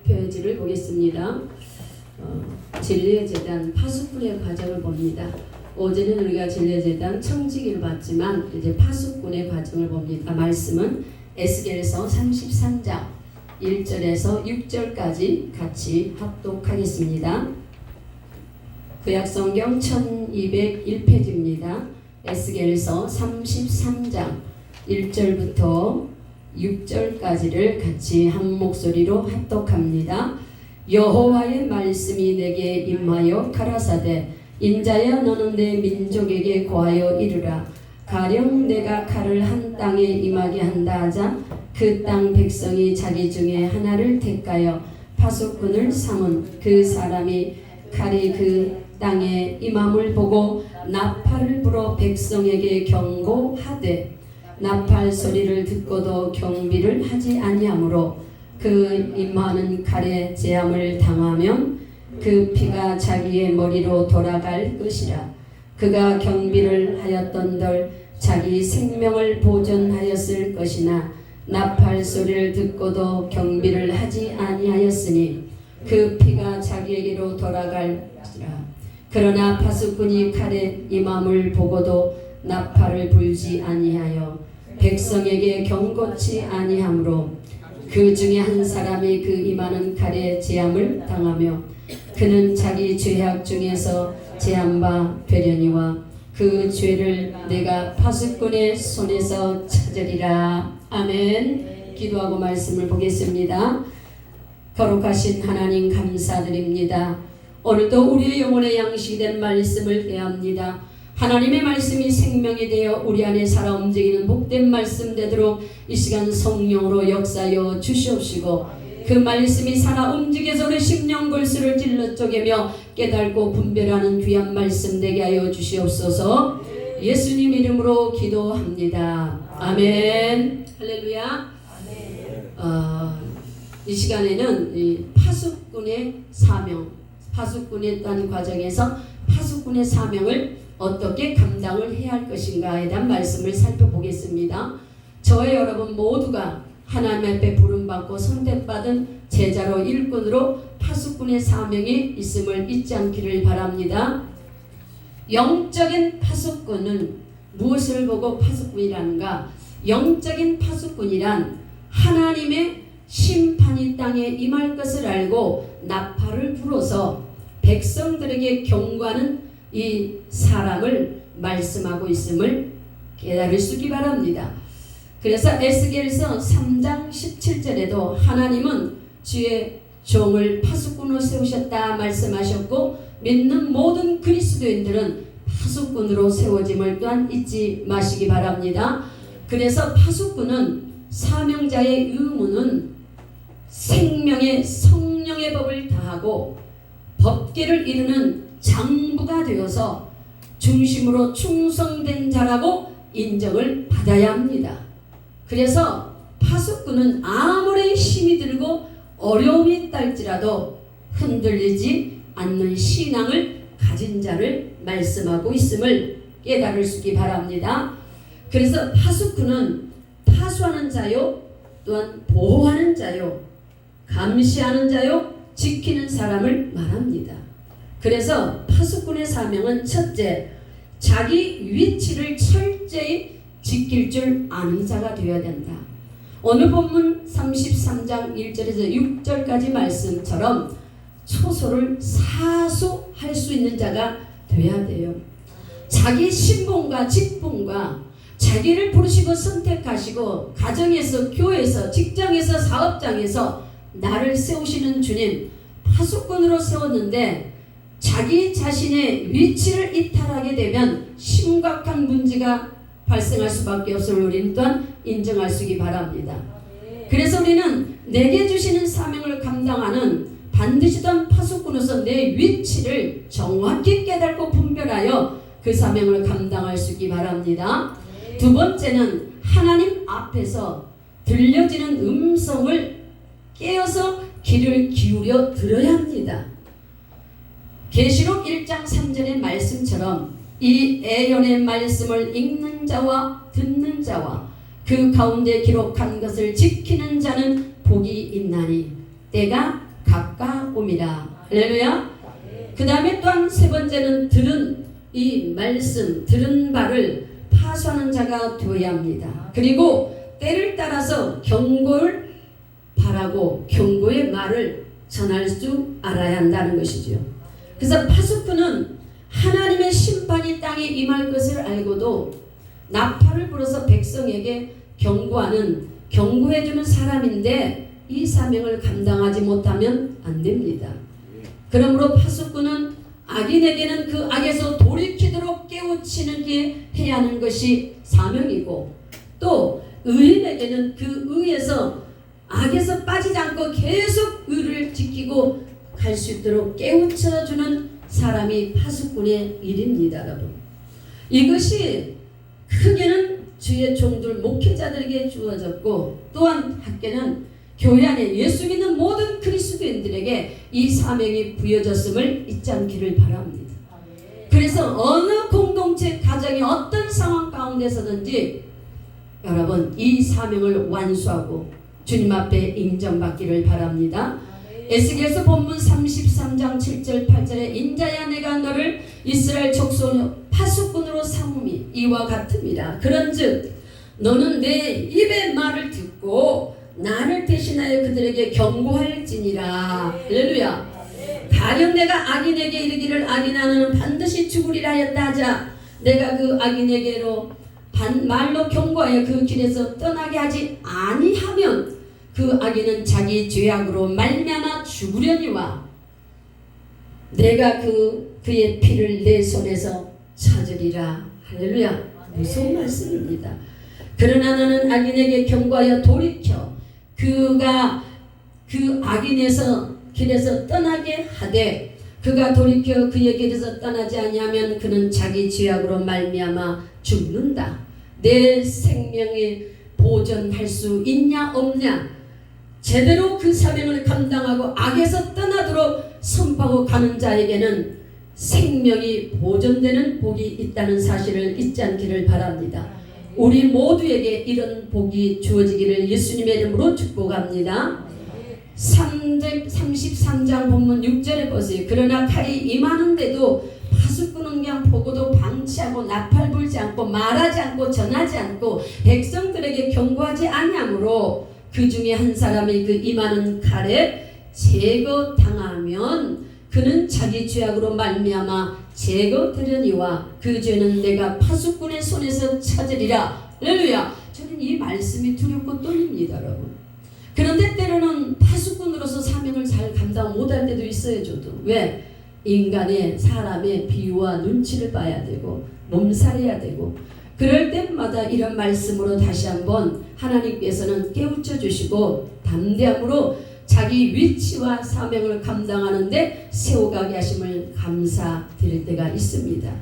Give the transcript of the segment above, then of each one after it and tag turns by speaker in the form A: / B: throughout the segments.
A: 페이지를 보겠습니다. 진리의 재단 파수꾼의 과정을 봅니다. 어제는 우리가 진리의 재단 청지기를 봤지만 이제 파수꾼의 과정을 봅니다. 말씀은 에스겔서 33장 1절에서 6절까지 같이 합독하겠습니다. 구약성경 1201페이지입니다. 에스겔서 33장 1절부터 6절까지를 같이 한 목소리로 합독합니다. 여호와의 말씀이 내게 임하여 가라사대 인자야 너는 내 민족에게 고하여 이르라. 가령 내가 칼을 한 땅에 임하게 한다 하자 그 땅 백성이 자기 중에 하나를 택하여 파수꾼을 삼은 그 사람이 칼이 그 땅에 임함을 보고 나팔을 불어 백성에게 경고하되 나팔 소리를 듣고도 경비를 하지 아니하므로 그 임하는 칼에 재함을 당하면 그 피가 자기의 머리로 돌아갈 것이라. 그가 경비를 하였던들 자기 생명을 보존하였을 것이나 나팔 소리를 듣고도 경비를 하지 아니하였으니 그 피가 자기에게로 돌아갈 것이라. 그러나 파수꾼이 칼에 임함을 보고도 나팔을 불지 아니하여 백성에게 경고치 아니하므로 그 중에 한 사람이 그 임하는 칼에 재함을 당하며 그는 자기 죄악 중에서 재함바 되려니와 그 죄를 내가 파수꾼의 손에서 찾으리라. 아멘. 기도하고 말씀을 보겠습니다. 거룩하신 하나님 감사드립니다. 오늘도 우리의 영혼의 양식이 된 말씀을 대합니다. 하나님의 말씀이 생명이 되어 우리 안에 살아 움직이는 복된 말씀 되도록 이 시간 성령으로 역사하여 주시옵시고 그 말씀이 살아 움직여서 우리 심령 골수를 찔러 쪼개며 깨닫고 분별하는 귀한 말씀 되게 하여 주시옵소서. 예수님 이름으로 기도합니다. 아멘. 할렐루야. 이 시간에는 이 파수꾼의 사명, 파수꾼에 따른 과정에서 파수꾼의 사명을 어떻게 감당을 해야 할 것인가에 대한 말씀을 살펴보겠습니다. 저와 여러분 모두가 하나님 앞에 부름받고 선택받은 제자로 일꾼으로 파수꾼의 사명이 있음을 잊지 않기를 바랍니다. 영적인 파수꾼은 무엇을 보고 파수꾼이라는가? 영적인 파수꾼이란 하나님의 심판이 땅에 임할 것을 알고 나팔을 불어서 백성들에게 경고하는 이 사람을 말씀하고 있음을 깨달을 수 있기 바랍니다. 그래서 에스겔서 3장 17절에도 하나님은 주의 종을 파수꾼으로 세우셨다 말씀하셨고 믿는 모든 그리스도인들은 파수꾼으로 세워짐을 또한 잊지 마시기 바랍니다. 그래서 파수꾼은 사명자의 의무는 생명의 성령의 법을 다하고 법계를 이루는 장부가 되어서 중심으로 충성된 자라고 인정을 받아야 합니다. 그래서 파수꾼은 아무리 힘이 들고 어려움이 있다 할지라도 흔들리지 않는 신앙을 가진 자를 말씀하고 있음을 깨달을 수 있기 바랍니다. 그래서 파수꾼은 파수하는 자요, 또한 보호하는 자요, 감시하는 자요, 지키는 사람을 말합니다. 그래서 파수꾼의 사명은 첫째, 자기 위치를 철저히 지킬 줄 아는 자가 되어야 된다. 오늘 본문 33장 1절에서 6절까지 말씀처럼 초소를 사수할 수 있는 자가 되어야 돼요. 자기 신분과 직분과 자기를 부르시고 선택하시고 가정에서, 교회에서, 직장에서, 사업장에서 나를 세우시는 주님, 파수꾼으로 세웠는데 자기 자신의 위치를 이탈하게 되면 심각한 문제가 발생할 수밖에 없음을 우리는 또한 인정할 수 있기 바랍니다. 그래서 우리는 내게 주시는 사명을 감당하는 반드시 던 파수꾼으로서 내 위치를 정확히 깨닫고 분별하여 그 사명을 감당할 수 있기 바랍니다. 두 번째는 하나님 앞에서 들려지는 음성을 깨어서 귀를 기울여 들어야 합니다. 계시록 1장 3절의 말씀처럼 이 애연의 말씀을 읽는 자와 듣는 자와 그 가운데 기록한 것을 지키는 자는 복이 있나니 때가 가까움이라. 할렐루야. 그 다음에 또한 세 번째는 들은 이 말씀, 들은 바를 파수하는 자가 되어야 합니다. 그리고 때를 따라서 경고를 바라고 경고의 말을 전할 줄 알아야 한다는 것이죠. 그래서 파수꾼은 하나님의 심판이 땅에 임할 것을 알고도 나팔을 불어서 백성에게 경고해주는 사람인데 이 사명을 감당하지 못하면 안 됩니다. 그러므로 파수꾼은 악인에게는 그 악에서 돌이키도록 깨우치는 게 해야 하는 것이 사명이고, 또 의인에게는 그 의에서 악에서 빠지지 않고 계속 의를 지키고 갈 수 있도록 깨우쳐주는 사람이 파수꾼의 일입니다. 여러분, 이것이 크게는 주의 종들 목회자들에게 주어졌고, 또한 학계는 교회 안에 예수 믿는 모든 그리스도인들에게 이 사명이 부여졌음을 잊지 않기를 바랍니다. 그래서 어느 공동체 가정의 어떤 상황 가운데서든지 여러분 이 사명을 완수하고 주님 앞에 인정받기를 바랍니다. 에스겔서 본문 33장 7절 8절에 인자야 내가 너를 이스라엘 족속 파수꾼으로 삼음이 이와 같음이라. 그런즉 너는 내 입의 말을 듣고 나를 대신하여 그들에게 경고할지니라. 할렐루야. 가령 내가 악인에게 이르기를 악인아 너는 반드시 죽으리라 하였다 하자 내가 그 악인에게로 말로 경고하여 그 길에서 떠나게 하지 아니하면 그 악인은 자기 죄악으로 말미암아 죽으려니와 내가 그의 피를 내 손에서 찾으리라. 할렐루야. 무서운 말씀입니다. 그러나 너는 악인에게 경고하여 돌이켜 그가 그 악인에서 길에서 떠나게 하되 그가 돌이켜 그의 길에서 떠나지 아니하면 그는 자기 죄악으로 말미암아 죽는다. 내 생명이 보존할 수 있냐 없냐, 제대로 그 사명을 감당하고 악에서 떠나도록 선포하고 가는 자에게는 생명이 보존되는 복이 있다는 사실을 잊지 않기를 바랍니다. 우리 모두에게 이런 복이 주어지기를 예수님의 이름으로 축복합니다. 33장 본문 6절에 보세요. 그러나 칼이 임하는데도 파수꾼은 그냥 보고도 방치하고 나팔 불지 않고 말하지 않고 전하지 않고 백성들에게 경고하지 아니하므로 그 중에 한 사람이 그 임하는 칼에 제거당하면 그는 자기 죄악으로 말미암아 제거되려니와 그 죄는 내가 파수꾼의 손에서 찾으리라. 할렐루야. 저는 이 말씀이 두렵고 떨립니다, 여러분. 그런데 때로는 파수꾼으로서 사명을 잘 감당 못할 때도 있어요. 저도. 왜? 인간의 사람의 비유와 눈치를 봐야 되고 몸살해야 되고, 그럴 때마다 이런 말씀으로 다시 한번 하나님께서는 깨우쳐 주시고 담대함으로 자기 위치와 사명을 감당하는데 세워가게 하심을 감사드릴 때가 있습니다.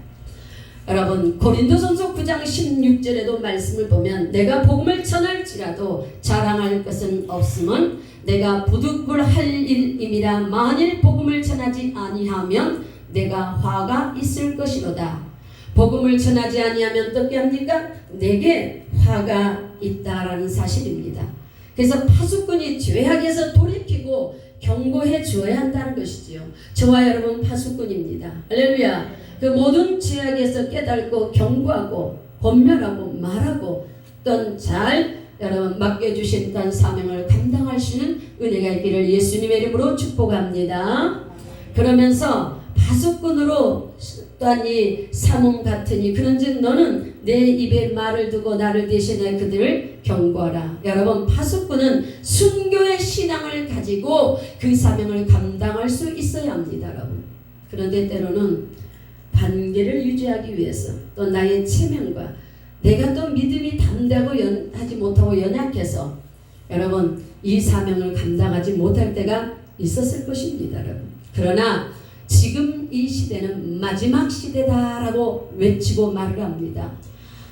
A: 여러분, 고린도전서 9장 16절에도 말씀을 보면 내가 복음을 전할지라도 자랑할 것은 없음은 내가 부득불할 일임이라. 만일 복음을 전하지 아니하면 내가 화가 있을 것이로다. 복음을 전하지 아니하면 어떻게 합니까? 내게 화가 있다라는 사실입니다. 그래서 파수꾼이 죄악에서 돌이키고 경고해 주어야 한다는 것이지요. 저와 여러분 파수꾼입니다. 할렐루야. 그 모든 죄악에서 깨닫고 경고하고 권면하고 말하고 또 잘 여러분 맡겨주신 그 사명을 감당할 수 있는 은혜가 있기를 예수님의 이름으로 축복합니다. 그러면서 파수꾼으로 또한 이 사몽 같으니 그런즉 너는 내 입에 말을 두고 나를 대신해 그들을 경고하라. 여러분, 파수꾼은 순교의 신앙을 가지고 그 사명을 감당할 수 있어야 합니다. 여러분. 그런데 때로는 관계를 유지하기 위해서 또 나의 체면과 내가 또 믿음이 담대하고 하지 못하고 연약해서 여러분 이 사명을 감당하지 못할 때가 있었을 것입니다. 여러분. 그러나 지금 이 시대는 마지막 시대다라고 외치고 말을 합니다.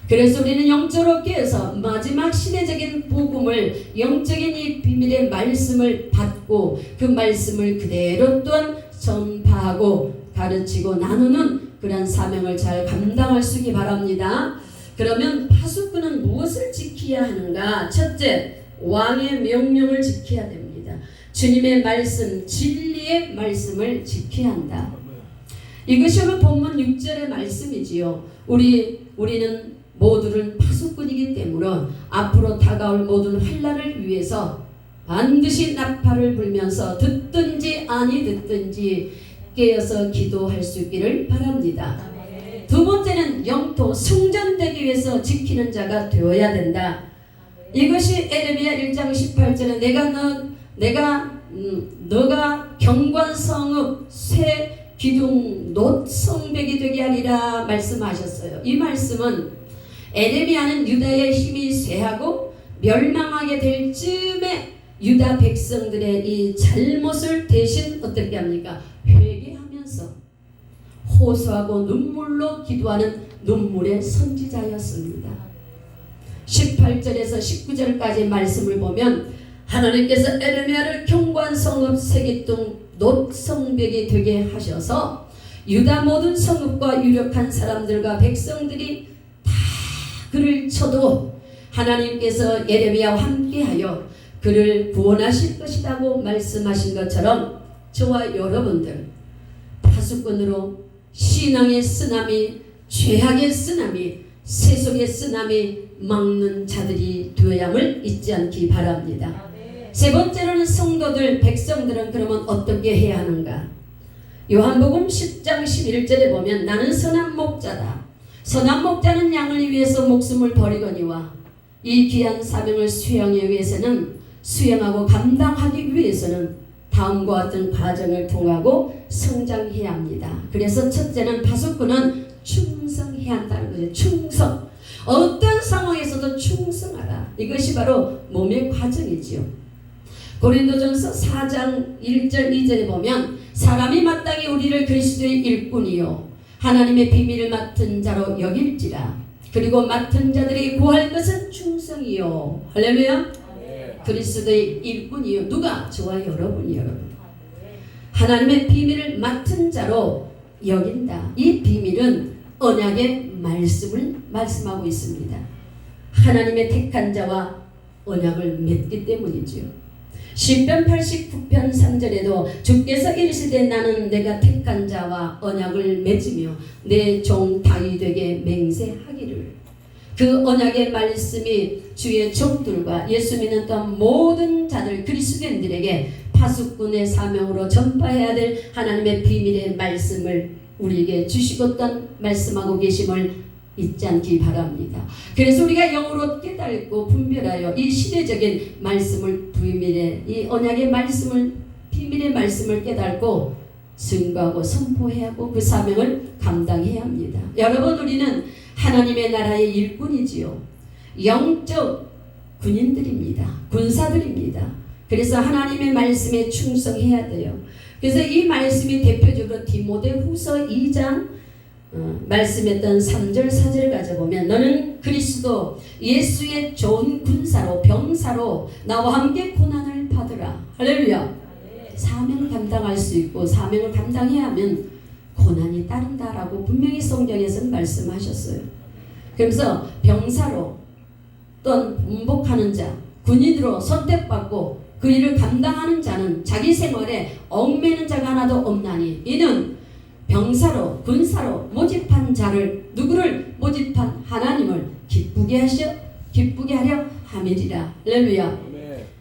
A: 그래서 우리는 영적으로 깨어서 마지막 시대적인 복음을, 영적인 이 비밀의 말씀을 받고 그 말씀을 그대로 또한 전파하고 가르치고 나누는 그런 사명을 잘 감당할 수 있기 바랍니다. 그러면 파수꾼은 무엇을 지켜야 하는가? 첫째, 왕의 명령을 지켜야 됩니다. 주님의 말씀, 진리의 말씀을 지켜야 한다. 이것이 오늘 본문 6절의 말씀이지요. 우리는 모두는 파수꾼이기 때문에 앞으로 다가올 모든 환난을 위해서 반드시 나팔을 불면서 듣든지 아니 듣든지 깨어서 기도할 수 있기를 바랍니다. 두 번째는 영토 성전되기 위해서 지키는 자가 되어야 된다. 이것이 에레미야 1장 18절에 너가 경관성읍 새 기둥 놋 성벽이 되게 하리라 말씀하셨어요. 이 말씀은 에레미야는 유다의 힘이 쇠하고 멸망하게 될 즈음에 유다 백성들의 이 잘못을 대신 어떻게 합니까? 회개하면서 호소하고 눈물로 기도하는 눈물의 선지자였습니다. 18절에서 19절까지 말씀을 보면 하나님께서 에레미야를 경관성읍 세기둥 놋 성벽이 되게 하셔서 유다 모든 성읍과 유력한 사람들과 백성들이 다 그를 쳐도 하나님께서 예레미야와 함께하여 그를 구원하실 것이라고 말씀하신 것처럼 저와 여러분들 파수꾼으로 신앙의 쓰나미, 죄악의 쓰나미, 세속의 쓰나미 막는 자들이 되어야함을 잊지 않기 바랍니다. 세 번째로는 성도들, 백성들은 그러면 어떻게 해야 하는가? 요한복음 10장 11절에 보면 나는 선한 목자다. 선한 목자는 양을 위해서 목숨을 버리거니와 이 귀한 사명을 수행하고 감당하기 위해서는 다음과 같은 과정을 통하고 성장해야 합니다. 그래서 첫째는 파수꾼은 충성해야 한다는 거죠. 충성. 어떤 상황에서도 충성하라. 이것이 바로 몸의 과정이지요. 고린도전서 4장 1절 2절에 보면 사람이 마땅히 우리를 그리스도의 일꾼이요 하나님의 비밀을 맡은 자로 여길지라. 그리고 맡은 자들이 구할 것은 충성이요. 할렐루야. 그리스도의 일꾼이요. 누가? 저와 여러분이요. 하나님의 비밀을 맡은 자로 여긴다. 이 비밀은 언약의 말씀을 말씀하고 있습니다. 하나님의 택한 자와 언약을 맺기 때문이죠. 시편 89편 3절에도 주께서 이르시되 나는 내가 택한 자와 언약을 맺으며 내 종 다윗에게 맹세하기를. 그 언약의 말씀이 주의 종들과 예수 믿는 또한 모든 자들 그리스도인들에게 파수꾼의 사명으로 전파해야 될 하나님의 비밀의 말씀을 우리에게 주시고 또한 말씀하고 계심을 잊지 않기 바랍니다. 그래서 우리가 영으로 깨닫고 분별하여 이 시대적인 말씀을 비밀의 이 언약의 말씀을 비밀의 말씀을 깨닫고 증거하고 선포해야 하고 그 사명을 감당해야 합니다. 여러분 우리는 하나님의 나라의 일꾼이지요. 영적 군인들입니다. 군사들입니다. 그래서 하나님의 말씀에 충성해야 돼요. 그래서 이 말씀이 대표적으로 디모데후서 2장 말씀했던 3절 4절을 가져보면 너는 그리스도 예수의 좋은 군사로 병사로 나와 함께 고난을 받으라. 할렐루야. 사명을 감당할 수 있고 사명을 감당해야 하면 고난이 따른다라고 분명히 성경에서는 말씀하셨어요. 그래서 병사로 또는 분복하는 자, 군인으로 선택받고 그 일을 감당하는 자는 자기 생활에 얽매는 자가 하나도 없나니 이는 병사로 군사로 모집한 자를 누구를 모집한 하나님을 기쁘게 하려 함이리라. 할렐루야.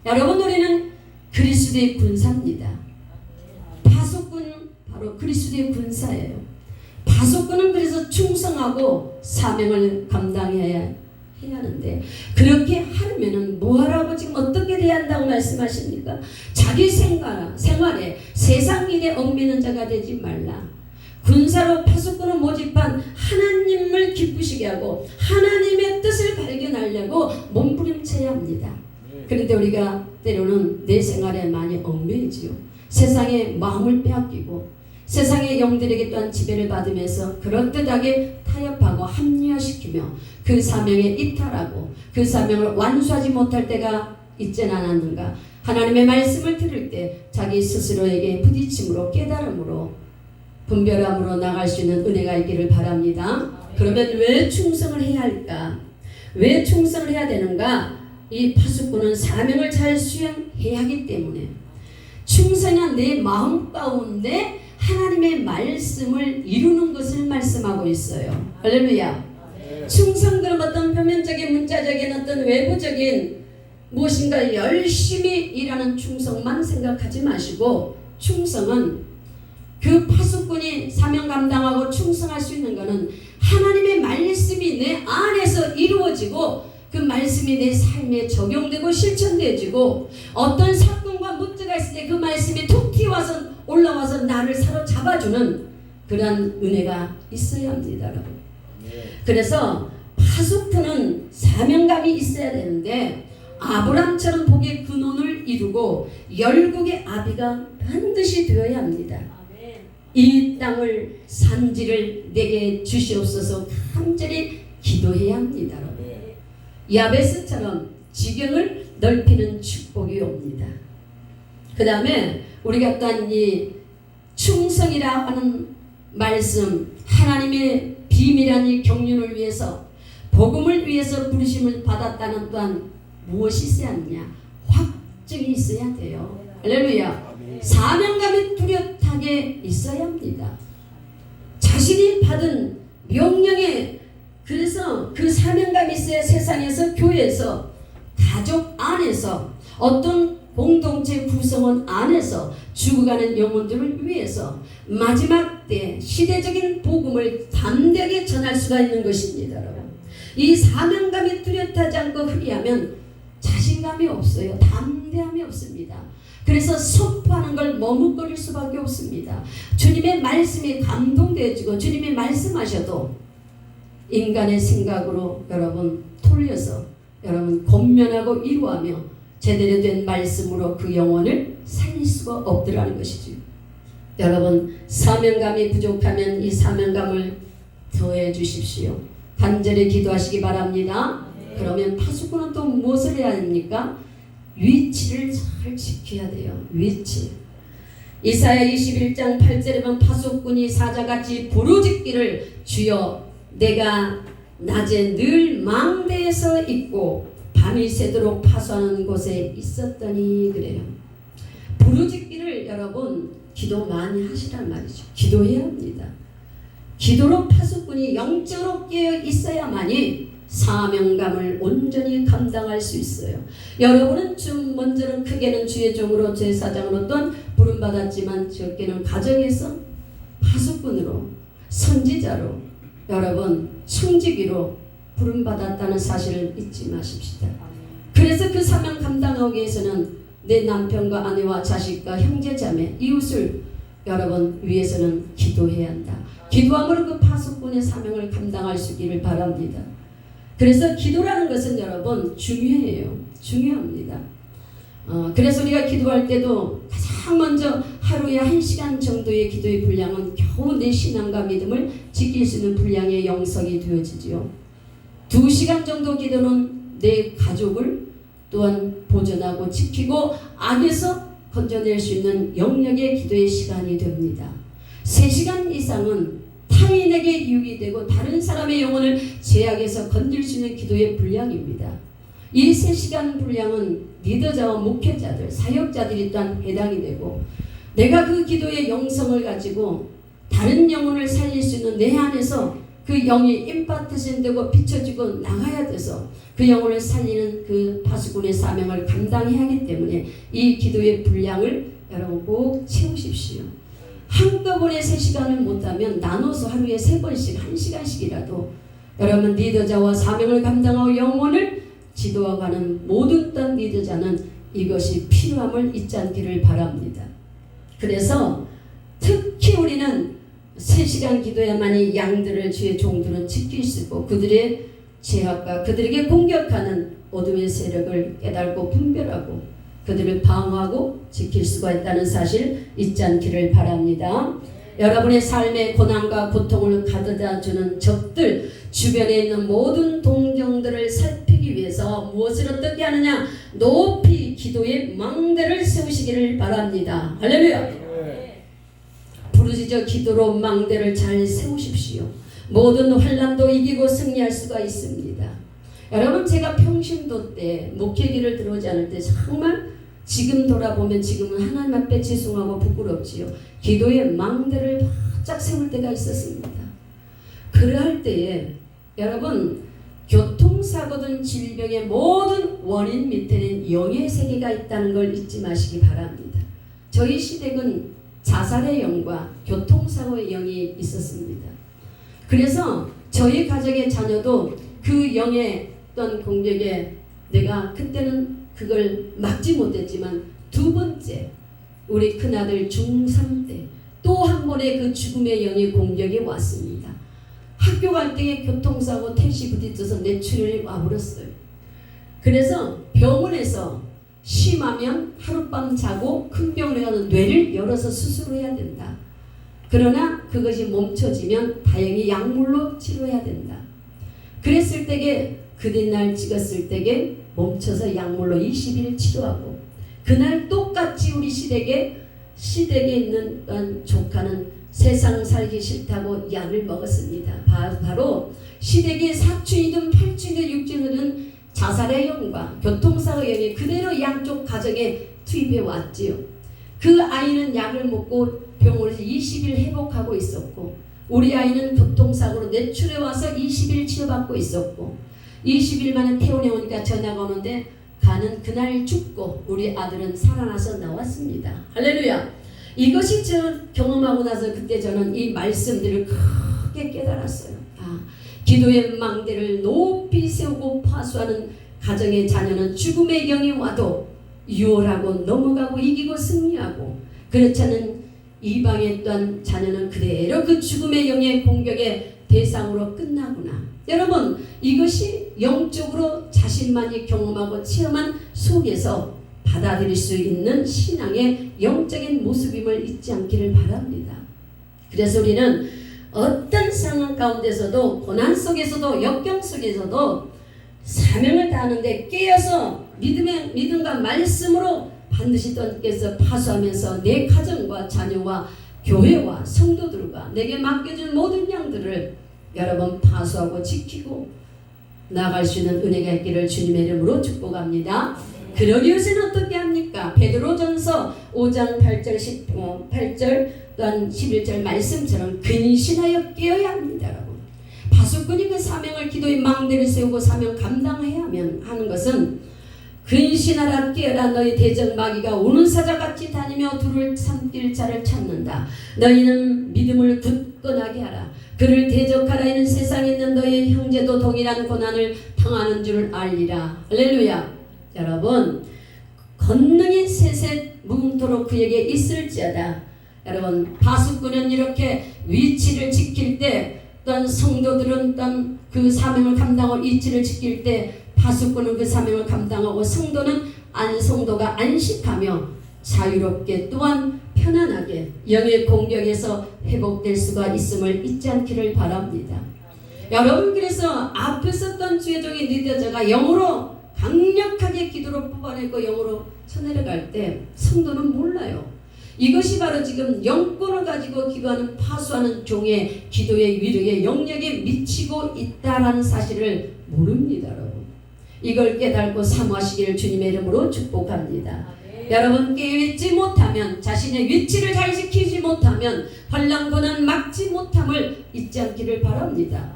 A: 여러분 우리는 그리스도의 군사입니다. 파수꾼 바로 그리스도의 군사예요. 파수꾼은 그래서 충성하고 사명을 감당해야 하는데 그렇게 하려면은 뭐하라고 지금 어떻게 돼야 한다고 말씀하십니까? 자기 생활에 세상 일에 얽매는 자가 되지 말라. 군사로 파수꾼을 모집한 하나님을 기쁘시게 하고 하나님의 뜻을 발견하려고 몸부림쳐야 합니다. 그런데 우리가 때로는 내 생활에 많이 얽매이지요. 세상에 마음을 빼앗기고 세상의 영들에게 또한 지배를 받으면서 그럴듯하게 타협하고 합리화시키며 그 사명에 이탈하고 그 사명을 완수하지 못할 때가 있지는 않았는가. 하나님의 말씀을 들을 때 자기 스스로에게 부딪힘으로 깨달음으로 분별함으로 나갈 수 있는 은혜가 있기를 바랍니다. 그러면 왜 충성을 해야 할까? 왜 충성을 해야 되는가? 이 파수꾼은 사명을 잘 수행해야 하기 때문에 충성한 내 마음 가운데 하나님의 말씀을 이루는 것을 말씀하고 있어요. 할렐루야. 충성들은 어떤 표면적인 문자적인 어떤 외부적인 무엇인가 열심히 일하는 충성만 생각하지 마시고, 충성은 그 파수꾼이 사명 감당하고 충성할 수 있는 것은 하나님의 말씀이 내 안에서 이루어지고 그 말씀이 내 삶에 적용되고 실천되어지고, 어떤 사건과 문제가 있을 때 그 말씀이 툭 튀어와서 올라와서 나를 사로잡아주는 그러한 은혜가 있어야 합니다, 여러분. 그래서 파수꾼은 사명감이 있어야 되는데, 아브람처럼 복의 근원을 이루고 열국의 아비가 반드시 되어야 합니다. 이 땅을 산지를 내게 주시옵소서 간절히 기도해야 합니다. 야베스처럼 지경을 넓히는 축복이 옵니다. 그 다음에 우리가 또한 이 충성이라 하는 말씀, 하나님의 비밀한 이 경륜을 위해서, 복음을 위해서 부르심을 받았다는 또한 무엇이 있어야 하느냐? 확증이 있어야 돼요. 할렐루야. 사명감이 뚜렷하게 있어야 합니다. 자신이 받은 명령에, 그래서 그 사명감이 있어야 세상에서, 교회에서, 가족 안에서, 어떤 공동체 구성원 안에서 죽어가는 영혼들을 위해서 마지막 때 시대적인 복음을 담대하게 전할 수가 있는 것입니다. 여러분. 이 사명감이 뚜렷하지 않고 흐리하면 자신감이 없어요. 담대함이 없습니다. 그래서 선포하는 걸 머뭇거릴 수밖에 없습니다. 주님의 말씀이 감동되어지고 주님이 말씀하셔도 인간의 생각으로 여러분 돌려서 여러분 권면하고 이루하며 제대로 된 말씀으로 그 영혼을 살릴 수가 없더라는 것이죠. 여러분, 사명감이 부족하면 이 사명감을 더해 주십시오. 간절히 기도하시기 바랍니다. 그러면 파수꾼은 또 무엇을 해야 합니까? 위치를 잘 지켜야 돼요. 위치. 이사야 21장 8절에 보면 파수꾼이 사자같이 부르짖기를, 주여 내가 낮에 늘 망대에서 있고 밤이 새도록 파수하는 곳에 있었더니, 그래요. 부르짖기를 여러분 기도 많이 하시란 말이죠. 기도해야 합니다. 기도로 파수꾼이 영적으로 깨어 있어야만이 사명감을 온전히 감당할 수 있어요. 여러분은 좀 먼저는 크게는 주의 종으로 제사장으로 또한 부름받았지만 적게는 가정에서 파수꾼으로, 선지자로, 여러분 청지기로 부름받았다는 사실을 잊지 마십시다. 그래서 그 사명 감당하기 위해서는 내 남편과 아내와 자식과 형제 자매 이웃을 여러분 위해서는 기도해야 한다. 기도함으로 그 파수꾼의 사명을 감당할 수 있기를 바랍니다. 그래서 기도라는 것은 여러분 중요해요. 중요합니다. 그래서 우리가 기도할 때도 가장 먼저 하루에 1시간 정도의 기도의 분량은 겨우 내 신앙과 믿음을 지킬 수 있는 분량의 영성이 되어지지요. 2시간 정도 기도는 내 가족을 또한 보존하고 지키고 악에서 건져낼 수 있는 영역의 기도의 시간이 됩니다. 3시간 이상은 타인에게 유익이 되고 다른 사람의 영혼을 죄악에서 건질 수 있는 기도의 분량입니다. 이 3시간 분량은 리더자와 목회자들, 사역자들이 또한 해당이 되고, 내가 그 기도의 영성을 가지고 다른 영혼을 살릴 수 있는 내 안에서 그 영이 임파트션 되고 비춰지고 나가야 돼서 그 영혼을 살리는 그 파수꾼의 사명을 감당해야 하기 때문에 이 기도의 분량을 여러분 꼭 채우십시오. 한꺼번에 3시간을 못하면 나눠서 하루에 3번씩 1시간씩이라도 여러분 리더자와 사명을 감당하고 영혼을 지도하가는 모든 딴 리더자는 이것이 필요함을 잊지 않기를 바랍니다. 그래서 특히 우리는 3시간 기도야만이 양들을 주의 종들은 지킬 수 있고 그들의 제약과 그들에게 공격하는 어둠의 세력을 깨닫고 분별하고 그들을 방어하고 지킬 수가 있다는 사실 잊지 않기를 바랍니다. 여러분의 삶의 고난과 고통을 가져다 주는 적들, 주변에 있는 모든 동정들을 살피기 위해서 무엇을 어떻게 하느냐? 높이 기도의 망대를 세우시기를 바랍니다. 할렐루야. 부르짖어 기도로 망대를 잘 세우십시오. 모든 환난도 이기고 승리할 수가 있습니다. 여러분, 제가 평신도 때 목회기를 들어오지 않을 때 정말 지금 돌아보면 지금은 하나님 앞에 죄송하고 부끄럽지요. 기도의 망대를 바짝 세울 때가 있었습니다. 그러할 때에 여러분, 교통사고든 질병의 모든 원인 밑에는 영의 세계가 있다는 걸 잊지 마시기 바랍니다. 저희 시댁은 자살의 영과 교통사고의 영이 있었습니다. 그래서 저희 가정의 자녀도 그 영의 어떤 공격에 내가 그때는 그걸 막지 못했지만 두 번째 우리 큰아들 중3 때 또 한 번의 그 죽음의 영의 공격이 왔습니다. 학교 갈 때에 교통사고 택시 부딪혀서 뇌출혈이 와버렸어요. 그래서 병원에서 심하면 하룻밤 자고 큰 병원에 가서 뇌를 열어서 수술해야 된다. 그러나 그것이 멈춰지면 다행히 약물로 치료해야 된다. 그랬을 때에 그뒷날 찍었을 때에 멈춰서 약물로 20일 치료하고, 그날 똑같이 우리 시댁에 있는 조카는 세상 살기 싫다고 약을 먹었습니다. 바로 시댁의 사촌이든 팔촌이든 육촌이든 자살의 영과 교통사고의 영이 그대로 양쪽 가정에 투입해 왔지요. 그 아이는 약을 먹고 병원에서 20일 회복하고 있었고, 우리 아이는 교통사고로 뇌출에 와서 20일 치료받고 있었고, 20일 만에 퇴원해 오니까 전화가 오는데 가는 그날 죽고 우리 아들은 살아나서 나왔습니다. 할렐루야. 이것이 저 경험하고 나서 그때 저는 이 말씀들을 크게 깨달았어요. 기도의 망대를 높이 세우고 파수하는 가정의 자녀는 죽음의 영이 와도 유월하고 넘어가고 이기고 승리하고, 그렇지 않은 이방에 또한 자녀는 그대로 그 죽음의 영의 공격의 대상으로 끝나구나. 여러분, 이것이 영적으로 자신만이 경험하고 체험한 속에서 받아들일 수 있는 신앙의 영적인 모습임을 잊지 않기를 바랍니다. 그래서 우리는 어떤 상황 가운데서도, 고난 속에서도, 역경 속에서도 사명을 다하는데 깨어서 믿음과 말씀으로 반드시 떠나서 파수하면서 내 가정과 자녀와 교회와 성도들과 내게 맡겨준 모든 양들을 여러분 파수하고 지키고 나아갈 수 있는 은혜가 있기를 주님의 이름으로 축복합니다. 그러기 위해서는 어떻게 합니까? 베드로전서 5장 8절 또한 11절 말씀처럼 근신하여 깨어야 합니다. 여러분, 파수꾼이 그 사명을, 기도의 망대를 세우고 사명 감당해야 하는 것은 근신하라 깨어라. 너희 대적 마귀가 우는 사자같이 다니며 둘을 삼킬 자를 찾는다. 너희는 믿음을 굳건하게 하라. 그를 대적하라. 이는 세상에 있는 너희 형제도 동일한 고난을 당하는 줄 알리라. 할렐루야. 여러분, 권능이 셋셋 뭉토록 그에게 있을지어다. 여러분, 파수꾼은 이렇게 위치를 지킬 때, 또한 성도들은 또한 그 사명을 감당하고 위치를 지킬 때 파수꾼은 그 사명을 감당하고 성도는 성도가 안식하며 자유롭게 또한 편안하게 영의 공격에서 회복될 수가 있음을 잊지 않기를 바랍니다. 여러분, 그래서 앞에 섰던 주의 종이 느껴져가 영으로 강력하게 기도로 뽑아내고 영으로 쳐내려갈 때 성도는 몰라요. 이것이 바로 지금 영권을 가지고 기도하는 파수하는 종의 기도의 위력에 영역에 미치고 있다라는 사실을 모릅니다. 여러분, 이걸 깨닫고 사모하시기를 주님의 이름으로 축복합니다. 여러분, 깨닫지 못하면, 자신의 위치를 잘 지키지 못하면 환난고난 막지 못함을 잊지 않기를 바랍니다.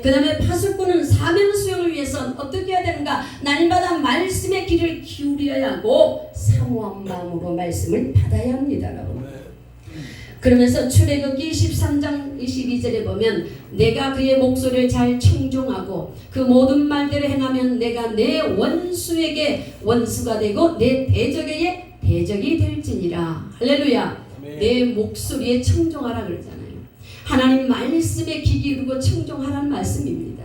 A: 그 다음에 파수꾼은 사명 수행을 위해서 어떻게 해야 되는가? 날마다 말씀의 귀를 기울여야 하고 사모한 마음으로 말씀을 받아야 합니다. 여러분. 그러면서 출애굽기 23장 22절에 보면 내가 그의 목소리를 잘 청종하고 그 모든 말대로 행하면 내가 내 원수에게 원수가 되고 내 대적에게 대적이 될지니라. 할렐루야. 내 목소리에 청종하라 그러잖아요. 하나님 말씀에 귀 기울이고 청종하라는 말씀입니다.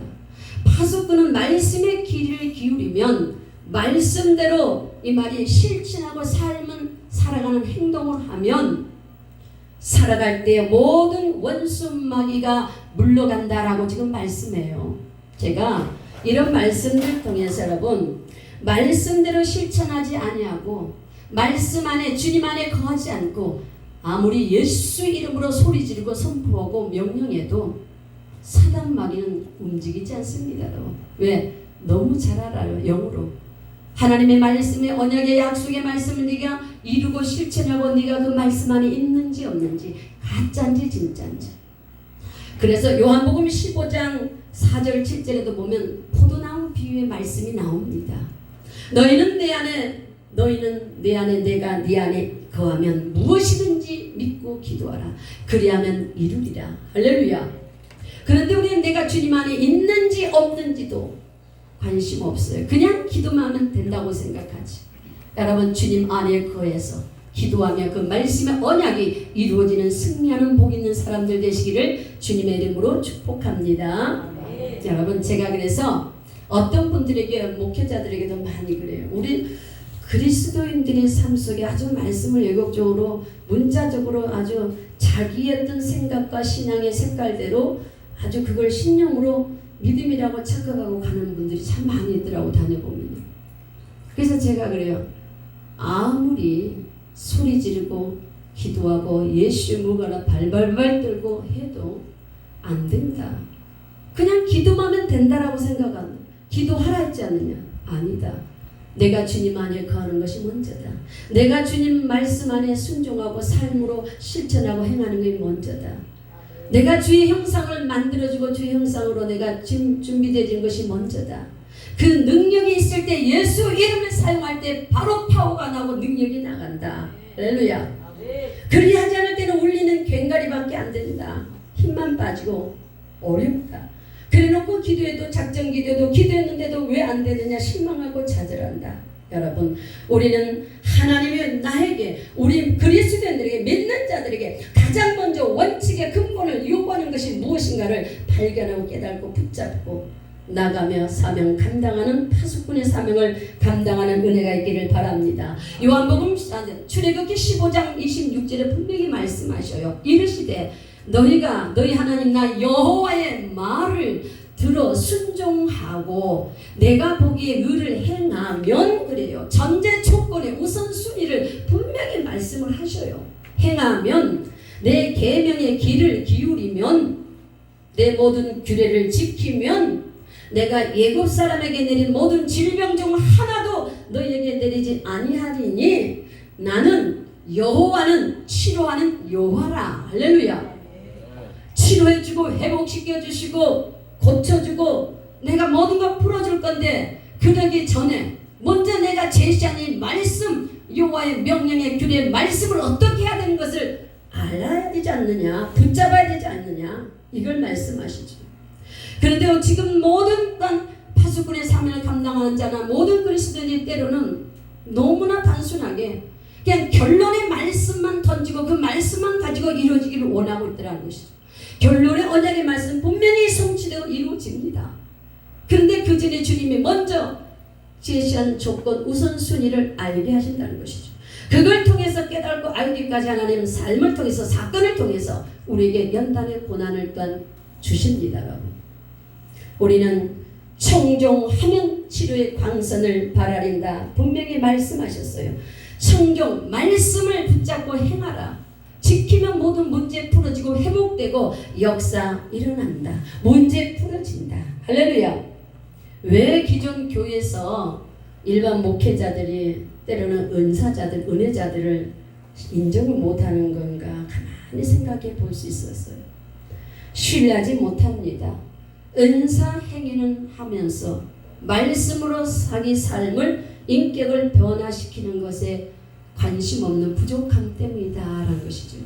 A: 파수꾼은 말씀에 귀를 기울이면 말씀대로 이 말이 실천하고 살아가는 행동을 하면 살아갈 때 모든 원수 마귀가 물러간다라고 지금 말씀해요. 제가 이런 말씀을 통해서 여러분, 말씀대로 실천하지 아니하고 말씀 안에, 주님 안에 거하지 않고 아무리 예수 이름으로 소리 지르고 선포하고 명령해도 사단 마귀는 움직이지 않습니다. 왜? 너무 잘 알아요. 영으로. 하나님의 말씀의 언약의 약속의 말씀을 네가 이루고 실천하고 네가 그 말씀 안에 있는지 없는지, 가짜인지 진짜인지. 그래서 요한복음 15장 4절 7절에도 보면 포도나무 비유의 말씀이 나옵니다. 너희는 내 안에 내가 네 안에 거하면 무엇이든지 믿고 기도하라. 그리하면 이루리라. 할렐루야. 그런데 우리는 내가 주님 안에 있는지 없는지도 관심 없어요. 그냥 기도만 하면 된다고 생각하지. 여러분, 주님 안에 거해서 기도하며 그 말씀의 언약이 이루어지는 승리하는 복 있는 사람들 되시기를 주님의 이름으로 축복합니다. 네. 여러분, 제가 그래서 어떤 분들에게, 목회자들에게도 많이 그래요. 우리 그리스도인들의 삶 속에 아주 말씀을 예곡적으로 문자적으로 아주 자기의 어떤 생각과 신앙의 색깔대로 아주 그걸 신령으로 믿음이라고 착각하고 가는 분들이 참 많이 있더라고, 다녀보면. 그래서 제가 그래요. 아무리 소리 지르고 기도하고 예수 무가라 발발발 떨고 해도 안 된다. 그냥 기도만 하면 된다라고 생각한다. 기도하라 했지 않느냐? 아니다. 내가 주님 안에 거하는 것이 먼저다. 내가 주님 말씀 안에 순종하고 삶으로 실천하고 행하는 것이 먼저다. 내가 주의 형상을 만들어주고 주의 형상으로 내가 준비되어진 것이 먼저다. 그 능력이 있을 때 예수 이름을 사용할 때 바로 파워가 나고 능력이 나간다. 할렐루야. 그리하지 않을 때는 울리는 괭가리밖에 안 된다. 힘만 빠지고 어렵다. 그래놓고 기도해도 작정 기도도 기도했는데도 왜 안 되느냐 실망하고 좌절한다. 여러분, 우리는 하나님이 나에게, 우리 그리스도인들에게, 믿는 자들에게 가장 먼저 원칙의 근본을 요구하는 것이 무엇인가를 발견하고 깨닫고 붙잡고 나가며 사명 감당하는, 파수꾼의 사명을 감당하는 은혜가 있기를 바랍니다. 요한복음 출애굽기 15장 26절에 분명히 말씀하셔요. 이르시되 너희 하나님 나 여호와의 말을 들어 순종하고 내가 보기에 의를 행하면, 그래요. 전제 조건의 우선순위를 분명히 말씀을 하셔요. 행하면, 내 계명의 귀를 기울이면, 내 모든 규례를 지키면, 내가 애굽 사람에게 내린 모든 질병 중 하나도 너희에게 내리지 아니하리니 나는 여호와는 치료하는 여호와라. 할렐루야. 치료해주고 회복시켜주시고 고쳐주고 내가 모든 걸 풀어줄 건데, 그러기 전에 먼저 내가 제시한 이 말씀, 여호와의 명령의 규례 말씀을 어떻게 해야 되는 것을 알아야 되지 않느냐, 붙잡아야 되지 않느냐, 이걸 말씀하시죠. 그런데 지금 모든 파수꾼의 사명을 감당하는 자나 모든 그리스도인이 때로는 너무나 단순하게 그냥 결론의 말씀만 던지고 그 말씀만 가지고 이루어지기를 원하고 있더라는 것이죠. 결론의 언약의 말씀 분명히 성취되고 이루어집니다. 그런데 그 전에 주님이 먼저 제시한 조건 우선순위를 알게 하신다는 것이죠. 그걸 통해서 깨닫고 알기까지 하나님은 삶을 통해서, 사건을 통해서 우리에게 연단의 고난을 또한 주십니다. 우리는 청종하면 치료의 광선을 바라린다. 분명히 말씀하셨어요. 청종, 말씀을 붙잡고 행하라. 지키면 모든 문제 풀어지고 회복되고 역사 일어난다. 문제 풀어진다. 할렐루야. 왜 기존 교회에서 일반 목회자들이 때로는 은사자들, 은혜자들을 인정을 못하는 건가 가만히 생각해 볼 수 있었어요. 신뢰하지 못합니다. 은사 행위는 하면서 말씀으로 자기 삶을, 인격을 변화시키는 것에 관심 없는 부족함 때문이다 라는 것이죠.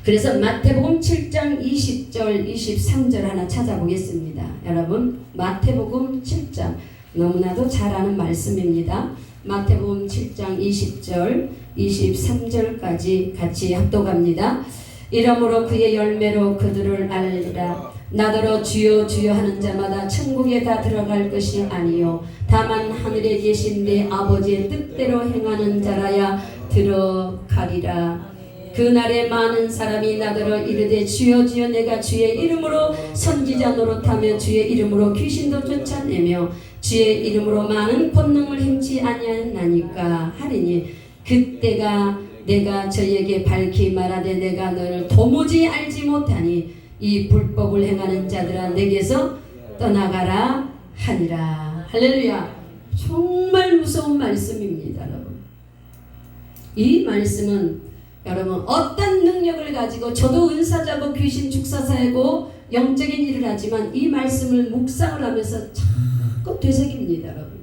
A: 그래서 마태복음 7장 20절 23절 하나 찾아보겠습니다. 여러분, 마태복음 7장 너무나도 잘 아는 말씀입니다. 마태복음 7장 20절 23절까지 같이 합독합니다. 이러므로 그의 열매로 그들을 알리라. 나더러 주여 주여 하는 자마다 천국에 다 들어갈 것이 아니요 다만 하늘에 계신 내 아버지의 뜻대로 행하는 자라야 들어가리라. 그날에 많은 사람이 나더러 이르되 주여 주여 내가 주의 이름으로 선지자 노릇하며 주의 이름으로 귀신도 쫓아내며 주의 이름으로 많은 권능을 행치 아니하나니까 하리니 그때가 내가 저희에게 밝히 말하되 내가 너를 도무지 알지 못하니 이 불법을 행하는 자들아 내게서 떠나가라 하니라. 할렐루야. 정말 무서운 말씀입니다, 여러분. 이 말씀은 여러분 어떤 능력을 가지고 저도 은사자고 귀신 축사사이고 영적인 일을 하지만 이 말씀을 묵상을 하면서 자꾸 되새깁니다, 여러분.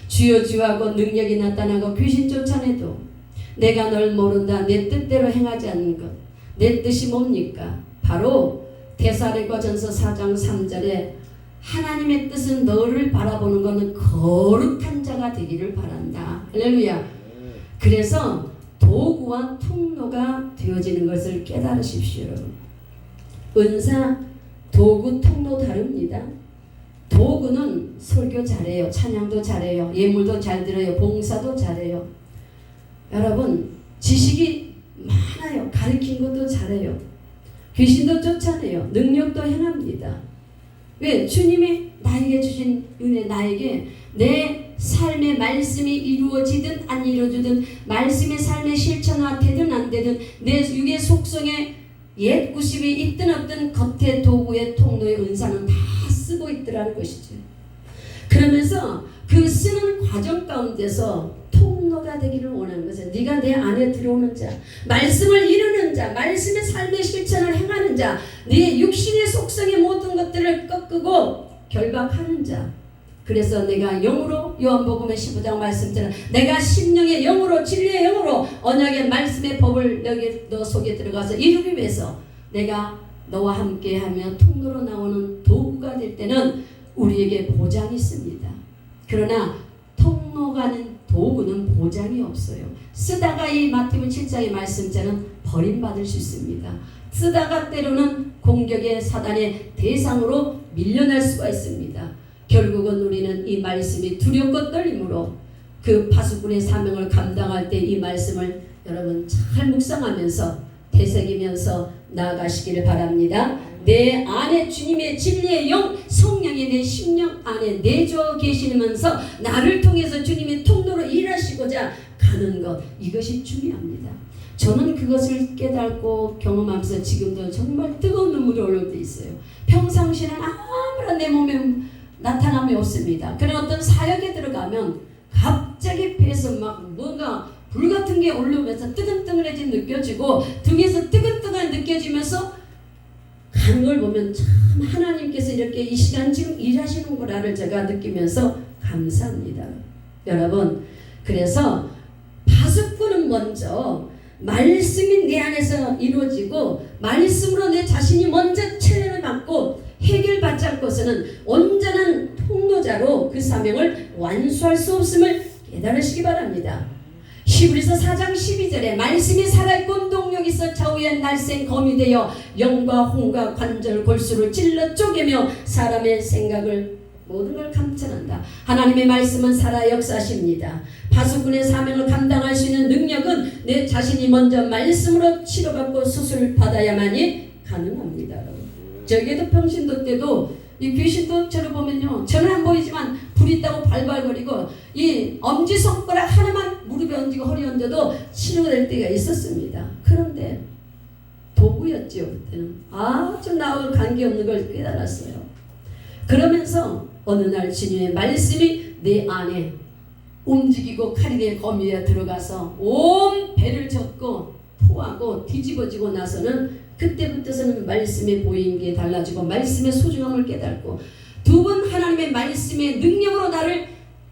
A: 주여 주하고 능력이 나타나고 귀신 쫓아내도 내가 널 모른다. 내 뜻대로 행하지 않는 것. 내 뜻이 뭡니까? 바로 데살로니가전서 4장 3절에 하나님의 뜻은 너를 바라보는 것은 거룩한 자가 되기를 바란다. 할렐루야. 그래서 도구와 통로가 되어지는 것을 깨달으십시오, 여러분. 은사, 도구, 통로 다릅니다. 도구는 설교 잘해요. 찬양도 잘해요. 예물도 잘 드려요. 봉사도 잘해요. 여러분 지식이 많아요. 가르친 것도 잘해요. 귀신도 쫓아내요. 능력도 행합니다. 왜? 주님이 나에게 주신 은혜, 나에게 내 삶의 말씀이 이루어지든 안 이루어지든 말씀의 삶의 실천화 되든 안 되든 내 육의 속성에 옛 구습이 있든 없든 겉의 도구의 통로의 은사는 다 쓰고 있더라는 것이죠. 그러면서 그 쓰는 과정 가운데서 통로가 되기를 원하는 것은 네가 내 안에 들어오는 자, 말씀을 이루는 자, 말씀의 삶의 실천을 행하는 자, 네 육신의 속성의 모든 것들을 꺾고 결박하는 자. 그래서 내가 영으로 요한복음의 15장 말씀처럼 내가 심령의 영으로 진리의 영으로 언약의 말씀의 법을 너 속에 들어가서 이루기 위해서 내가 너와 함께하며 통로로 나오는 도구가 될 때는 우리에게 보장이 있습니다. 그러나 통로가는 도구는 보장이 없어요. 쓰다가 이 마태복음 7장의 말씀처럼 버림받을 수 있습니다. 쓰다가 때로는 공격의 사단의 대상으로 밀려날 수가 있습니다. 결국은 우리는 이 말씀이 두렵고 떨림으로 그 파수꾼의 사명을 감당할 때 이 말씀을 여러분 잘 묵상하면서 되새기면서 나아가시기를 바랍니다. 내 안에 주님의 진리의 영 성령이 내 심령 안에 내주어 계시면서 나를 통해서 주님의 통로로 일하시고자 가는 것, 이것이 중요합니다. 저는 그것을 깨닫고 경험하면서 지금도 정말 뜨거운 눈물이 올라올 때 있어요. 평상시에는 아무런 내 몸에 나타남이 없습니다. 그런 어떤 사역에 들어가면 갑자기 배에서 막 뭔가 불 같은 게 올라오면서 뜨끈뜨끈해진 느껴지고 등에서 뜨끈뜨끈 느껴지면서 가는 걸 보면 참 하나님께서 이렇게 이 시간 지금 일하시는구나를 제가 느끼면서 감사합니다. 여러분, 그래서 파수꾼은 먼저 말씀이 내 안에서 이루어지고 말씀으로 내 자신이 먼저 체련을 받고 해결받지 않고서는 온전한 통로자로 그 사명을 완수할 수 없음을 깨달으시기 바랍니다. 히브리서 4장 12절에 말씀이 살아있고 동력이 있어 좌우에 날쌘 검이 되어 영과 홍과 관절 골수를 찔러 쪼개며 사람의 생각을 모든 걸 감찰한다. 하나님의 말씀은 살아 역사하십니다. 파수꾼의 사명을 감당할 수 있는 능력은 내 자신이 먼저 말씀으로 치료받고 수술받아야만이 가능합니다. 저기에도 평신도 때도 이 귀신도 저를 보면요, 저는 안 보이지만 불 있다고 발발거리고 이 엄지손가락 하나만 무릎에 얹고 허리 얹어도 치료될 때가 있었습니다. 그런데 도구였죠. 그때는 아주 나와 관계없는 걸 깨달았어요. 그러면서 어느 날 주님의 말씀이 내 안에 움직이고 칼이 거미에 들어가서 온 배를 젓고 토하고 뒤집어지고 나서는 그때부터서는 말씀에 보이는 게 달라지고 말씀의 소중함을 깨닫고 두 번 하나님의 말씀의 능력으로 나를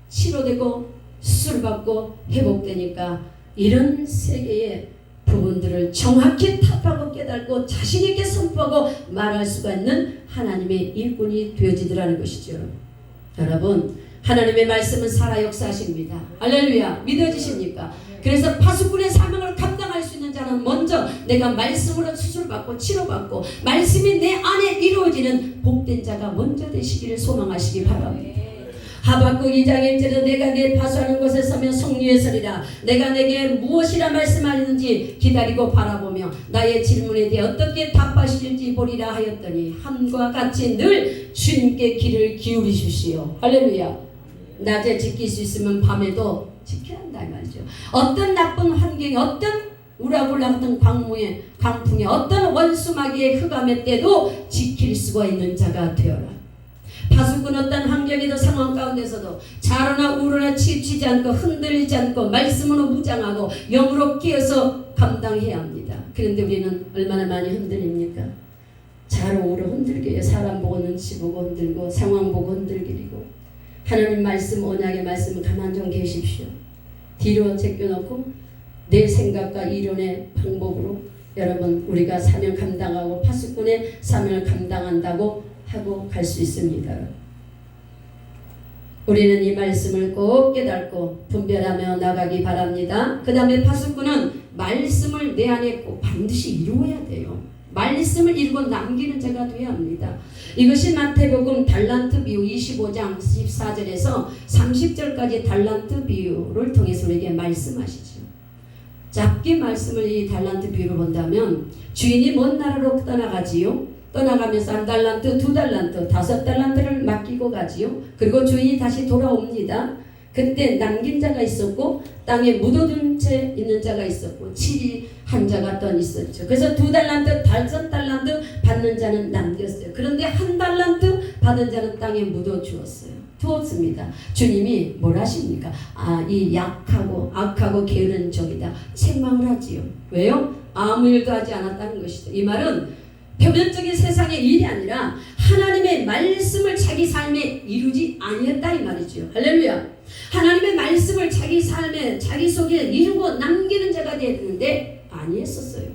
A: 치료되고 수술받고 회복되니까 이런 세계의 부분들을 정확히 탑하고 깨닫고 자신있게 선포하고 말할 수가 있는 하나님의 일꾼이 되어지더라는 것이죠. 여러분, 하나님의 말씀은 살아 역사하십니다. 할렐루야. 믿어지십니까? 그래서 파수꾼의 사명을 감당할 수 있는 자는 먼저 내가 말씀으로 수술받고 치료받고 말씀이 내 안에 이루어지는 복된 자가 먼저 되시기를 소망하시기 바랍니다. 하박국 2장 1절에 내가 내 파수하는 곳에 서면 성류에 서리라. 내가 내게 무엇이라 말씀하였는지 기다리고 바라보며 나의 질문에 대해 어떻게 답하실지 보리라 하였더니 함과 같이 늘 주님께 귀를 기울이십시오. 할렐루야. 낮에 지킬 수 있으면 밤에도 지켜야 한다 이 말이죠. 어떤 나쁜 환경에 어떤 우라불라 같은 광풍에 어떤 원수마귀의 흑암의 때도 지킬 수가 있는 자가 되어라. 파수꾼 어떤 환경에도 상황 가운데서도 자로나 우로나 치우치지 않고 흔들리지 않고 말씀으로 무장하고 영으로 깨어서 감당해야 합니다. 그런데 우리는 얼마나 많이 흔들립니까? 자로 우로 흔들겨요. 사람 보고 눈치 보고 흔들고 상황 보고 흔들리고. 하나님 말씀 언약의 말씀은 가만 좀 계십시오. 뒤로 제껴놓고 내 생각과 이론의 방법으로 여러분 우리가 사명 감당하고 파수꾼의 사명을 감당한다고 하고 갈 수 있습니다. 우리는 이 말씀을 꼭 깨닫고 분별하며 나가기 바랍니다. 그 다음에 파수꾼은 말씀을 내 안에 꼭 반드시 이루어야 돼요. 말씀을 이루고 남기는 자가 되어야 합니다. 이것이 마태복음 달란트 비유 25장 14절에서 30절까지 달란트 비유를 통해서 우리에게 말씀하시죠. 짧게 말씀을 이 달란트 비유를 본다면 주인이 먼 나라로 떠나가지요. 떠나가면서 1달란트, 2달란트, 5달란트를 맡기고 가지요. 그리고 주인이 다시 돌아옵니다. 그때 남긴 자가 있었고 땅에 묻어둔 채 있는 자가 있었고 치리한 자가 또 있었죠. 그래서 2달란트, 5달란트 받는 자는 남겼어요. 그런데 1달란트 받은 자는 땅에 묻어 주었어요. 두었습니다. 주님이 뭘 하십니까? 이 약하고 악하고 게으른 종이다. 책망을 하지요. 왜요? 아무 일도 하지 않았다는 것이죠. 이 말은 표면적인 세상의 일이 아니라 하나님의 말씀을 자기 삶에 이루지 아니했다 이 말이죠. 할렐루야. 하나님의 말씀을 자기 삶에 자기 속에 이루고 남기는 자가 되었는데 아니했었어요.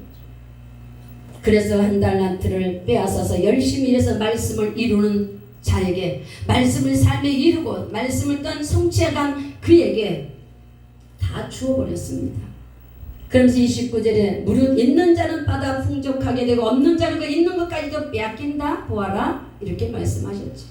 A: 그래서 1달란트를 빼앗아서 열심히 일해서 말씀을 이루는 자에게 말씀을 삶에 이루고 말씀을 떤 성취해간 그에게 다 주어버렸습니다. 그러면서 29절에 무릇 있는 자는 받아 풍족하게 되고 없는 자는 그 있는 것까지도 빼앗긴다 보아라 이렇게 말씀하셨죠.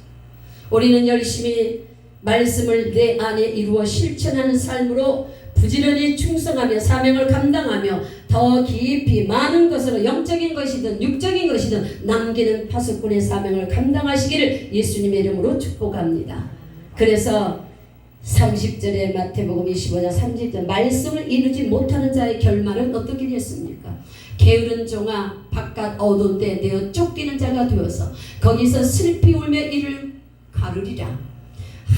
A: 우리는 열심히 말씀을 내 안에 이루어 실천하는 삶으로 부지런히 충성하며 사명을 감당하며 더 깊이 많은 것으로 영적인 것이든 육적인 것이든 남기는 파수꾼의 사명을 감당하시기를 예수님의 이름으로 축복합니다. 그래서 30절에 마태복음 25장 30절 말씀을 이루지 못하는 자의 결말은 어떻게 됐습니까? 게으른 종아 바깥 어두운 데 내어 쫓기는 자가 되어서 거기서 슬피 울며 이를 가르리라.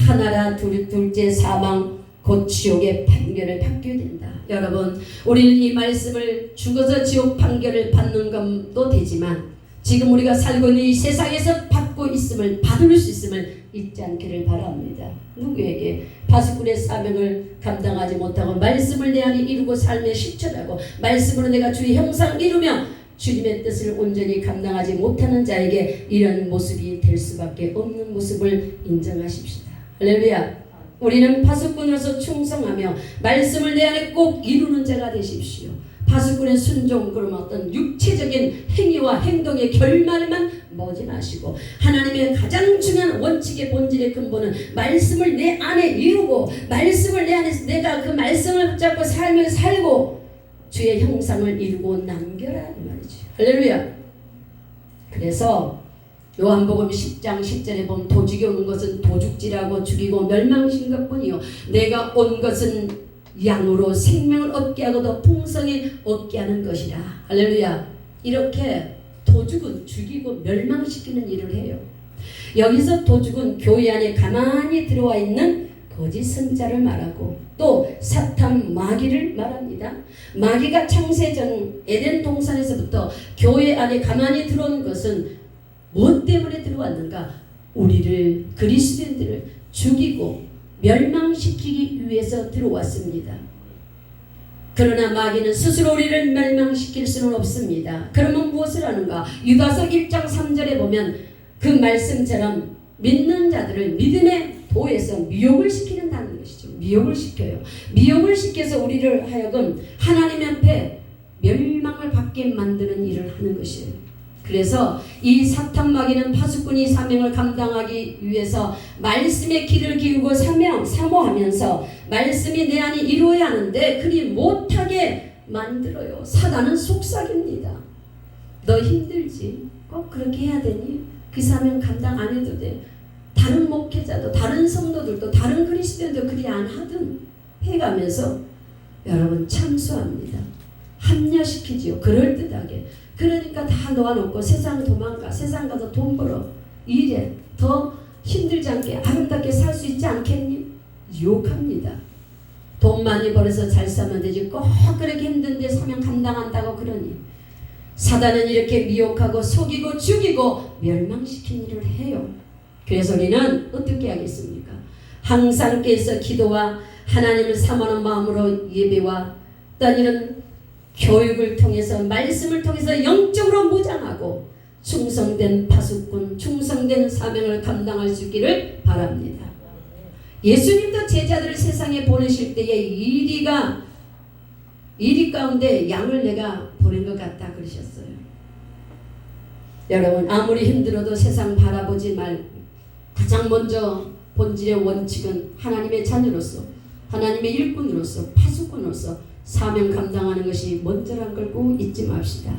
A: 하나라 둘째 사망 곧 지옥의 판결을 받게 된다. 여러분 우리는 이 말씀을 죽어서 지옥 판결을 받는 것도 되지만 지금 우리가 살고 있는 이 세상에서 받고 있음을 받을 수 있음을 잊지 않기를 바랍니다. 누구에게? 파수꾼의 사명을 감당하지 못하고 말씀을 내 안에 이루고 삶에 실천하고 말씀으로 내가 주의 형상 이루며 주님의 뜻을 온전히 감당하지 못하는 자에게 이런 모습이 될 수밖에 없는 모습을 인정하십시다. 할렐루야. 우리는 파수꾼으로서 충성하며 말씀을 내 안에 꼭 이루는 자가 되십시오. 파수꾼의 순종 그럼 어떤 육체적인 행위와 행동의 결말만 보지 마시고 하나님의 가장 중요한 원칙의 본질의 근본은 말씀을 내 안에 이루고 말씀을 내 안에서 내가 그 말씀을 붙잡고 삶을 살고 주의 형상을 이루고 남겨라 이 말이죠. 할렐루야. 그래서 요한복음 10장 10절에 보면 도둑이 오는 것은 도둑질하고 죽이고 멸망신 것뿐이요 내가 온 것은 양으로 생명을 얻게 하고 더 풍성히 얻게 하는 것이라. 할렐루야. 이렇게 도둑은 죽이고 멸망시키는 일을 해요. 여기서 도둑은 교회 안에 가만히 들어와 있는 거짓 선자를 말하고 또 사탄 마귀를 말합니다. 마귀가 창세전 에덴 동산에서부터 교회 안에 가만히 들어온 것은 무엇 때문에 들어왔는가? 우리를 그리스도인들을 죽이고 멸망시키기 위해서 들어왔습니다. 그러나 마귀는 스스로 우리를 멸망시킬 수는 없습니다. 그러면 무엇을 하는가? 유다서 1장 3절에 보면 그 말씀처럼 믿는 자들을 믿음의 도에서 미혹을 시키는다는 것이죠. 미혹을 시켜요. 미혹을 시켜서 우리를 하여금 하나님 앞에 멸망을 받게 만드는 일을 하는 것이에요. 그래서 이 사탄 마귀는 파수꾼이 사명을 감당하기 위해서 말씀의 길을 기우고 사모하면서 말씀이 내 안에 이루어야 하는데 그리 못하게 만들어요. 사단은 속삭입니다. 너 힘들지? 꼭 그렇게 해야 되니? 그 사명 감당 안 해도 돼. 다른 목회자도 다른 성도들도 다른 그리스도인도 그리 안 하든 해가면서 여러분 참수합니다. 합리화시키지요. 그럴듯하게. 그러니까 다 놓아놓고 세상 도망가. 세상 가서 돈 벌어. 일해. 더 힘들지 않게 아름답게 살 수 있지 않겠니? 유혹합니다. 돈 많이 벌어서 잘 사면 되지 꼭 그렇게 힘든데 사명 감당한다고 그러니 사단은 이렇게 미혹하고 속이고 죽이고 멸망시킨 일을 해요. 그래서 우리는 어떻게 하겠습니까? 항상 깨서 기도와 하나님을 사모하는 마음으로 예배와 또한 이런 교육을 통해서 말씀을 통해서 영적으로 무장하고 충성된 파수꾼, 충성된 사명을 감당할 수 있기를 바랍니다. 예수님도 제자들을 세상에 보내실 때에 이리 가운데 양을 내가 보낸 것 같다 그러셨어요. 여러분 아무리 힘들어도 세상 바라보지 말고 가장 먼저 본질의 원칙은 하나님의 자녀로서 하나님의 일꾼으로서 파수꾼으로서 사명 감당하는 것이 먼저란 걸 꼭 잊지 맙시다.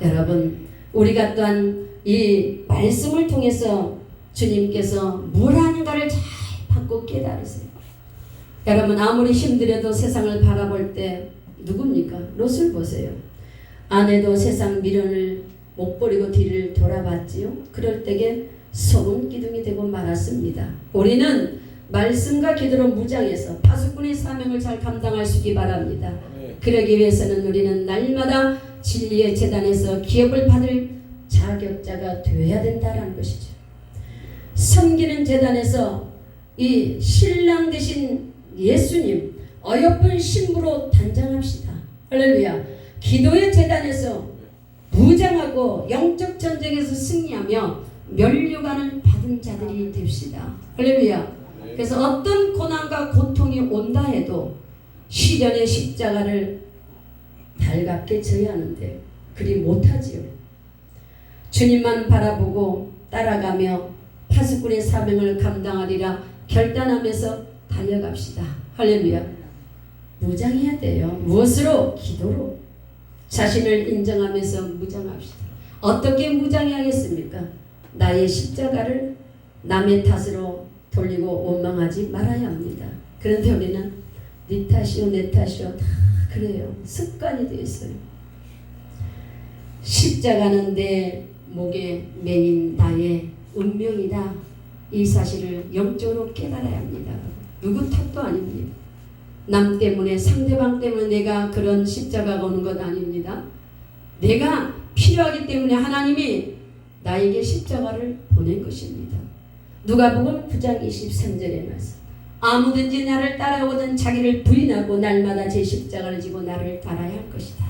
A: 여러분 우리가 또한 이 말씀을 통해서 주님께서 뭘 하는가를 잘 받고 깨달으세요. 여러분 아무리 힘들어도 세상을 바라볼 때 누굽니까? 롯을 보세요. 아내도 세상 미련을 못 버리고 뒤를 돌아봤지요. 그럴 때에 소금 기둥이 되고 말았습니다. 우리는 말씀과 기도로 무장해서 파수꾼의 사명을 잘 감당할 수 있기 바랍니다. 그러기 위해서는 우리는 날마다 진리의 재단에서 기업을 받을 자격자가 되어야 된다는 것이죠. 섬기는 재단에서 이 신랑 되신 예수님 어여쁜 신부로 단장합시다. 할렐루야. 기도의 재단에서 무장하고 영적 전쟁에서 승리하며 면류관을 받은 자들이 됩시다. 할렐루야. 그래서 어떤 고난과 고통이 온다 해도 시련의 십자가를 달갑게 져야 하는데 그리 못하지요. 주님만 바라보고 따라가며 파수꾼의 사명을 감당하리라 결단하면서 달려갑시다. 할렐루야. 무장해야 돼요. 무엇으로? 기도로. 자신을 인정하면서 무장합시다. 어떻게 무장해야겠습니까? 나의 십자가를 남의 탓으로 돌리고 원망하지 말아야 합니다. 그런데 우리는 네 탓이요 내 탓이요 다 그래요. 습관이 되어 있어요. 십자가는 내 목에 매인 나의 운명이다. 이 사실을 영적으로 깨달아야 합니다. 누구 탓도 아닙니다. 남 때문에 상대방 때문에 내가 그런 십자가가 오는 것 아닙니다. 내가 필요하기 때문에 하나님이 나에게 십자가를 보낸 것입니다. 누가복음 9장 23절의 말씀. 아무든지 나를 따라오든 자기를 부인하고 날마다 제 십자가를 지고 나를 따라야 할 것이다.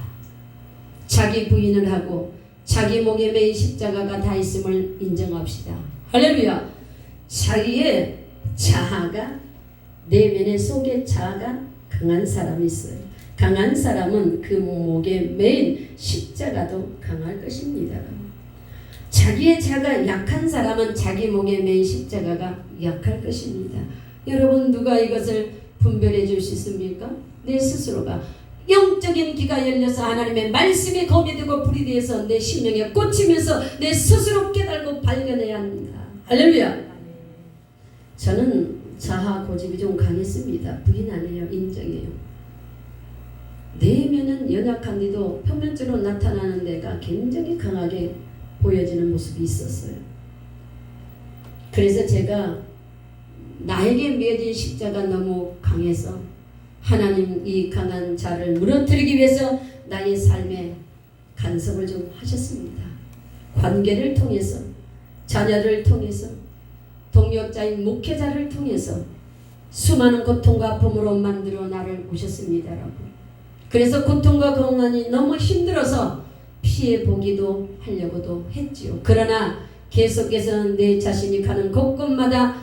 A: 자기 부인을 하고 자기 목에 매인 십자가가 다 있음을 인정합시다. 할렐루야. 자기의 자아가 내면의 속에 자아가 강한 사람이 있어요. 강한 사람은 그 목에 매인 십자가도 강할 것입니다. 자기의 자아가 약한 사람은 자기 목에 매인 십자가가 약할 것입니다. 여러분 누가 이것을 분별해 줄 수 있습니까? 내 스스로가 영적인 귀가 열려서 하나님의 말씀에 검이 되고 불이 되어서 내 심령에 꽂히면서 내 스스로 깨달고 발견해야 합니다. 할렐루야. 저는 자아 고집이 좀 강했습니다. 부인 아니에요. 인정해요. 내면은 연약한데도 표면적으로 나타나는 데가 굉장히 강하게 보여지는 모습이 있었어요. 그래서 제가 나에게 매어진 십자가 너무 강해서 하나님 이 강한 자를 무너뜨리기 위해서 나의 삶에 간섭을 좀 하셨습니다. 관계를 통해서 자녀를 통해서 동역자인 목회자를 통해서 수많은 고통과 아픔으로 만들어 나를 오셨습니다. 그래서 고통과 고난이 너무 힘들어서 피해 보기도 하려고도 했지요. 그러나 계속해서 내 자신이 가는 곳곳마다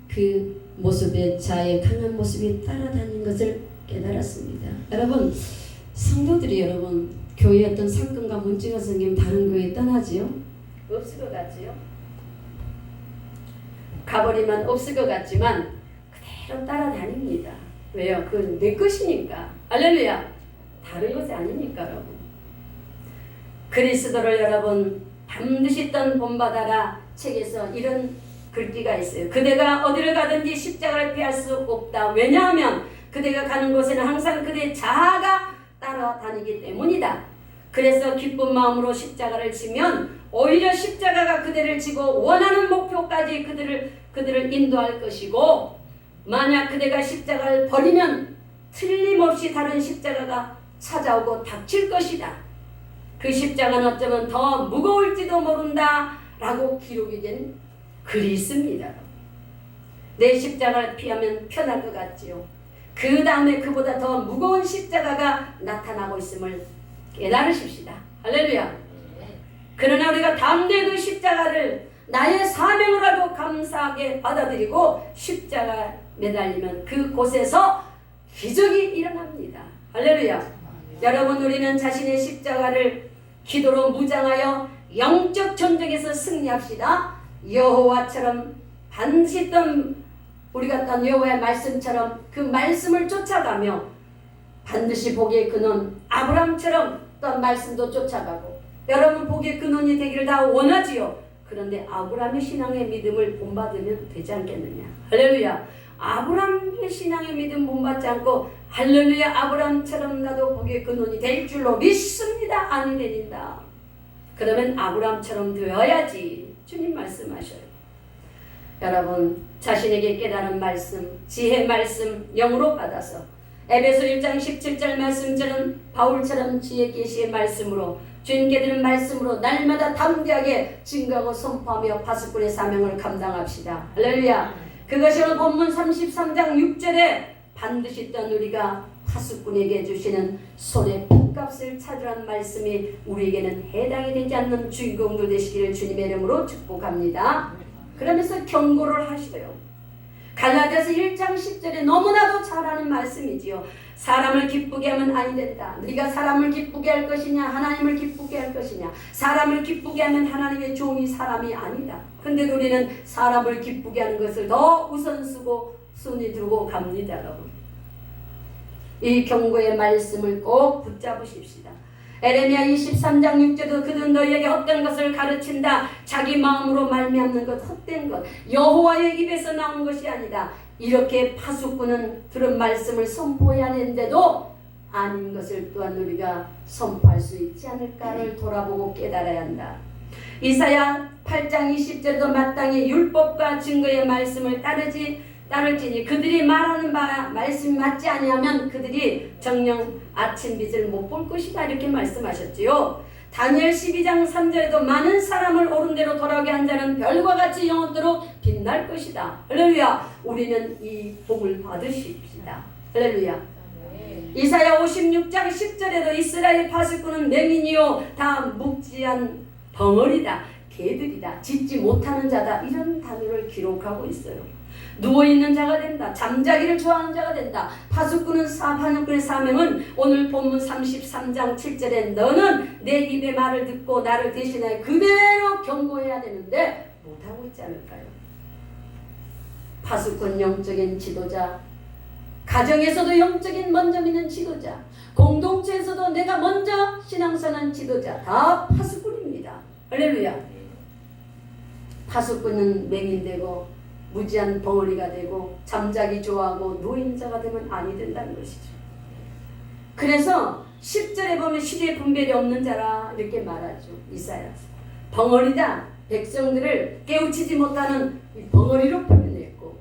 A: 그 모습의 자의 강한 모습이 따라다니는 것을 깨달았습니다. 여러분 성도들이 여러분 교회 어떤 사건과 문제가 생기면 다른 교회에 떠나지요? 없을 것 같지요? 가버리면 없을 것 같지만 그대로 따라다닙니다. 왜요? 그건 내 것이니까. 할렐루야. 다른 것이 아니니까 여러분. 그리스도를 여러분 반드시 떤 본받아라 책에서 이런 글귀가 있어요. 그대가 어디를 가든지 십자가를 피할 수 없다. 왜냐하면 그대가 가는 곳에는 항상 그대의 자아가 따라다니기 때문이다. 그래서 기쁜 마음으로 십자가를 지면 오히려 십자가가 그대를 지고 원하는 목표까지 그들을 인도할 것이고, 만약 그대가 십자가를 버리면 틀림없이 다른 십자가가 찾아오고 닥칠 것이다. 그 십자가는 어쩌면 더 무거울지도 모른다 라고 기록이 된 글이 있습니다. 내 십자가를 피하면 편할 것 같지요. 그 다음에 그보다 더 무거운 십자가가 나타나고 있음을 깨달으십시다. 할렐루야. 그러나 우리가 담대 그 십자가를 나의 사명으로도 감사하게 받아들이고 십자가 매달리면 그곳에서 기적이 일어납니다. 할렐루야. 여러분, 우리는 자신의 십자가를 기도로 무장하여 영적 전쟁에서 승리합시다. 여호와처럼 반드시 우리가 떤 여호와의 말씀처럼 그 말씀을 쫓아가며 반드시 복의 근원 아브람처럼 떤 말씀도 쫓아가고, 여러분 복의 근원이 되기를 다 원하지요. 그런데 아브람의 신앙의 믿음을 본받으면 되지 않겠느냐. 할렐루야. 아브람의 신앙의 믿음 본받지 않고 할렐루야 아브람처럼 나도 복의 근원이 될 줄로 믿습니다. 아니 되린다. 그러면 아브람처럼 되어야지. 주님 말씀하셔요. 여러분, 자신에게 깨달은 말씀, 지혜 말씀 영으로 받아서 에베소 1장 17절 말씀처럼 바울처럼 지혜 계시의 말씀으로 주님께 드는 말씀으로 날마다 담대하게 증거하고 선포하며 파수꾼의 사명을 감당합시다. 할렐루야. 그것이 오늘 본문 33장 6절에 반드시 떤 우리가 파수꾼에게 주시는 손에 핏값을 찾으라는 말씀이 우리에게는 해당이 되지 않는 주인공들 되시기를 주님의 이름으로 축복합니다. 그러면서 경고를 하셔요. 갈라디아서 1장 10절에 너무나도 잘 아는 말씀이지요. 사람을 기쁘게 하면 아니 된다. 네가 사람을 기쁘게 할 것이냐 하나님을 기쁘게 할 것이냐. 사람을 기쁘게 하면 하나님의 종이 사람이 아니다. 근데 우리는 사람을 기쁘게 하는 것을 더 우선 쓰고 순위 두고 갑니다. 여러분, 이 경고의 말씀을 꼭 붙잡으십시다. 에레미야 23장 6절도 그들은 너희에게 헛된 것을 가르친다. 자기 마음으로 말미암는 것 헛된 것 여호와의 입에서 나온 것이 아니다. 이렇게 파수꾼은 들은 말씀을 선포해야 하는데도 아닌 것을 또한 우리가 선포할 수 있지 않을까를 돌아보고 깨달아야 한다. 이사야 8장 20절도 마땅히 율법과 증거의 말씀을 따를지니 그들이 말하는 바 말씀이 맞지 아니하면 그들이 정녕 아침 빛을 못 볼 것이다. 이렇게 말씀하셨지요. 다니엘 12장 3절에도 많은 사람을 옳은 대로 돌아오게 한 자는 별과 같이 영원토록 빛날 것이다. 할렐루야. 우리는 이 복을 받으십시다. 할렐루야. 이사야 56장 10절에도 이스라엘 파수꾼은 맹인이요 다 묵지한 벙어리다. 개들이다. 짖지 못하는 자다. 이런 단어를 기록하고 있어요. 누워있는 자가 된다. 잠자기를 좋아하는 자가 된다. 파수꾼의 사명은 오늘 본문 33장 7절에 너는 내 입의 말을 듣고 나를 대신하여 그대로 경고해야 되는데 못하고 있지 않을까요? 파수꾼 영적인 지도자, 가정에서도 영적인 먼저 믿는 지도자, 공동체에서도 내가 먼저 신앙선한 지도자, 다 파수꾼입니다. 할렐루야. 파수꾼은 맹인되고 무지한 벙어리가 되고 잠자기 좋아하고 노인자가 되면 아니 된다는 것이죠. 그래서 10절에 보면 시대 분별이 없는 자라 이렇게 말하죠. 이사야. 벙어리다. 백성들을 깨우치지 못하는 벙어리로 표현했고,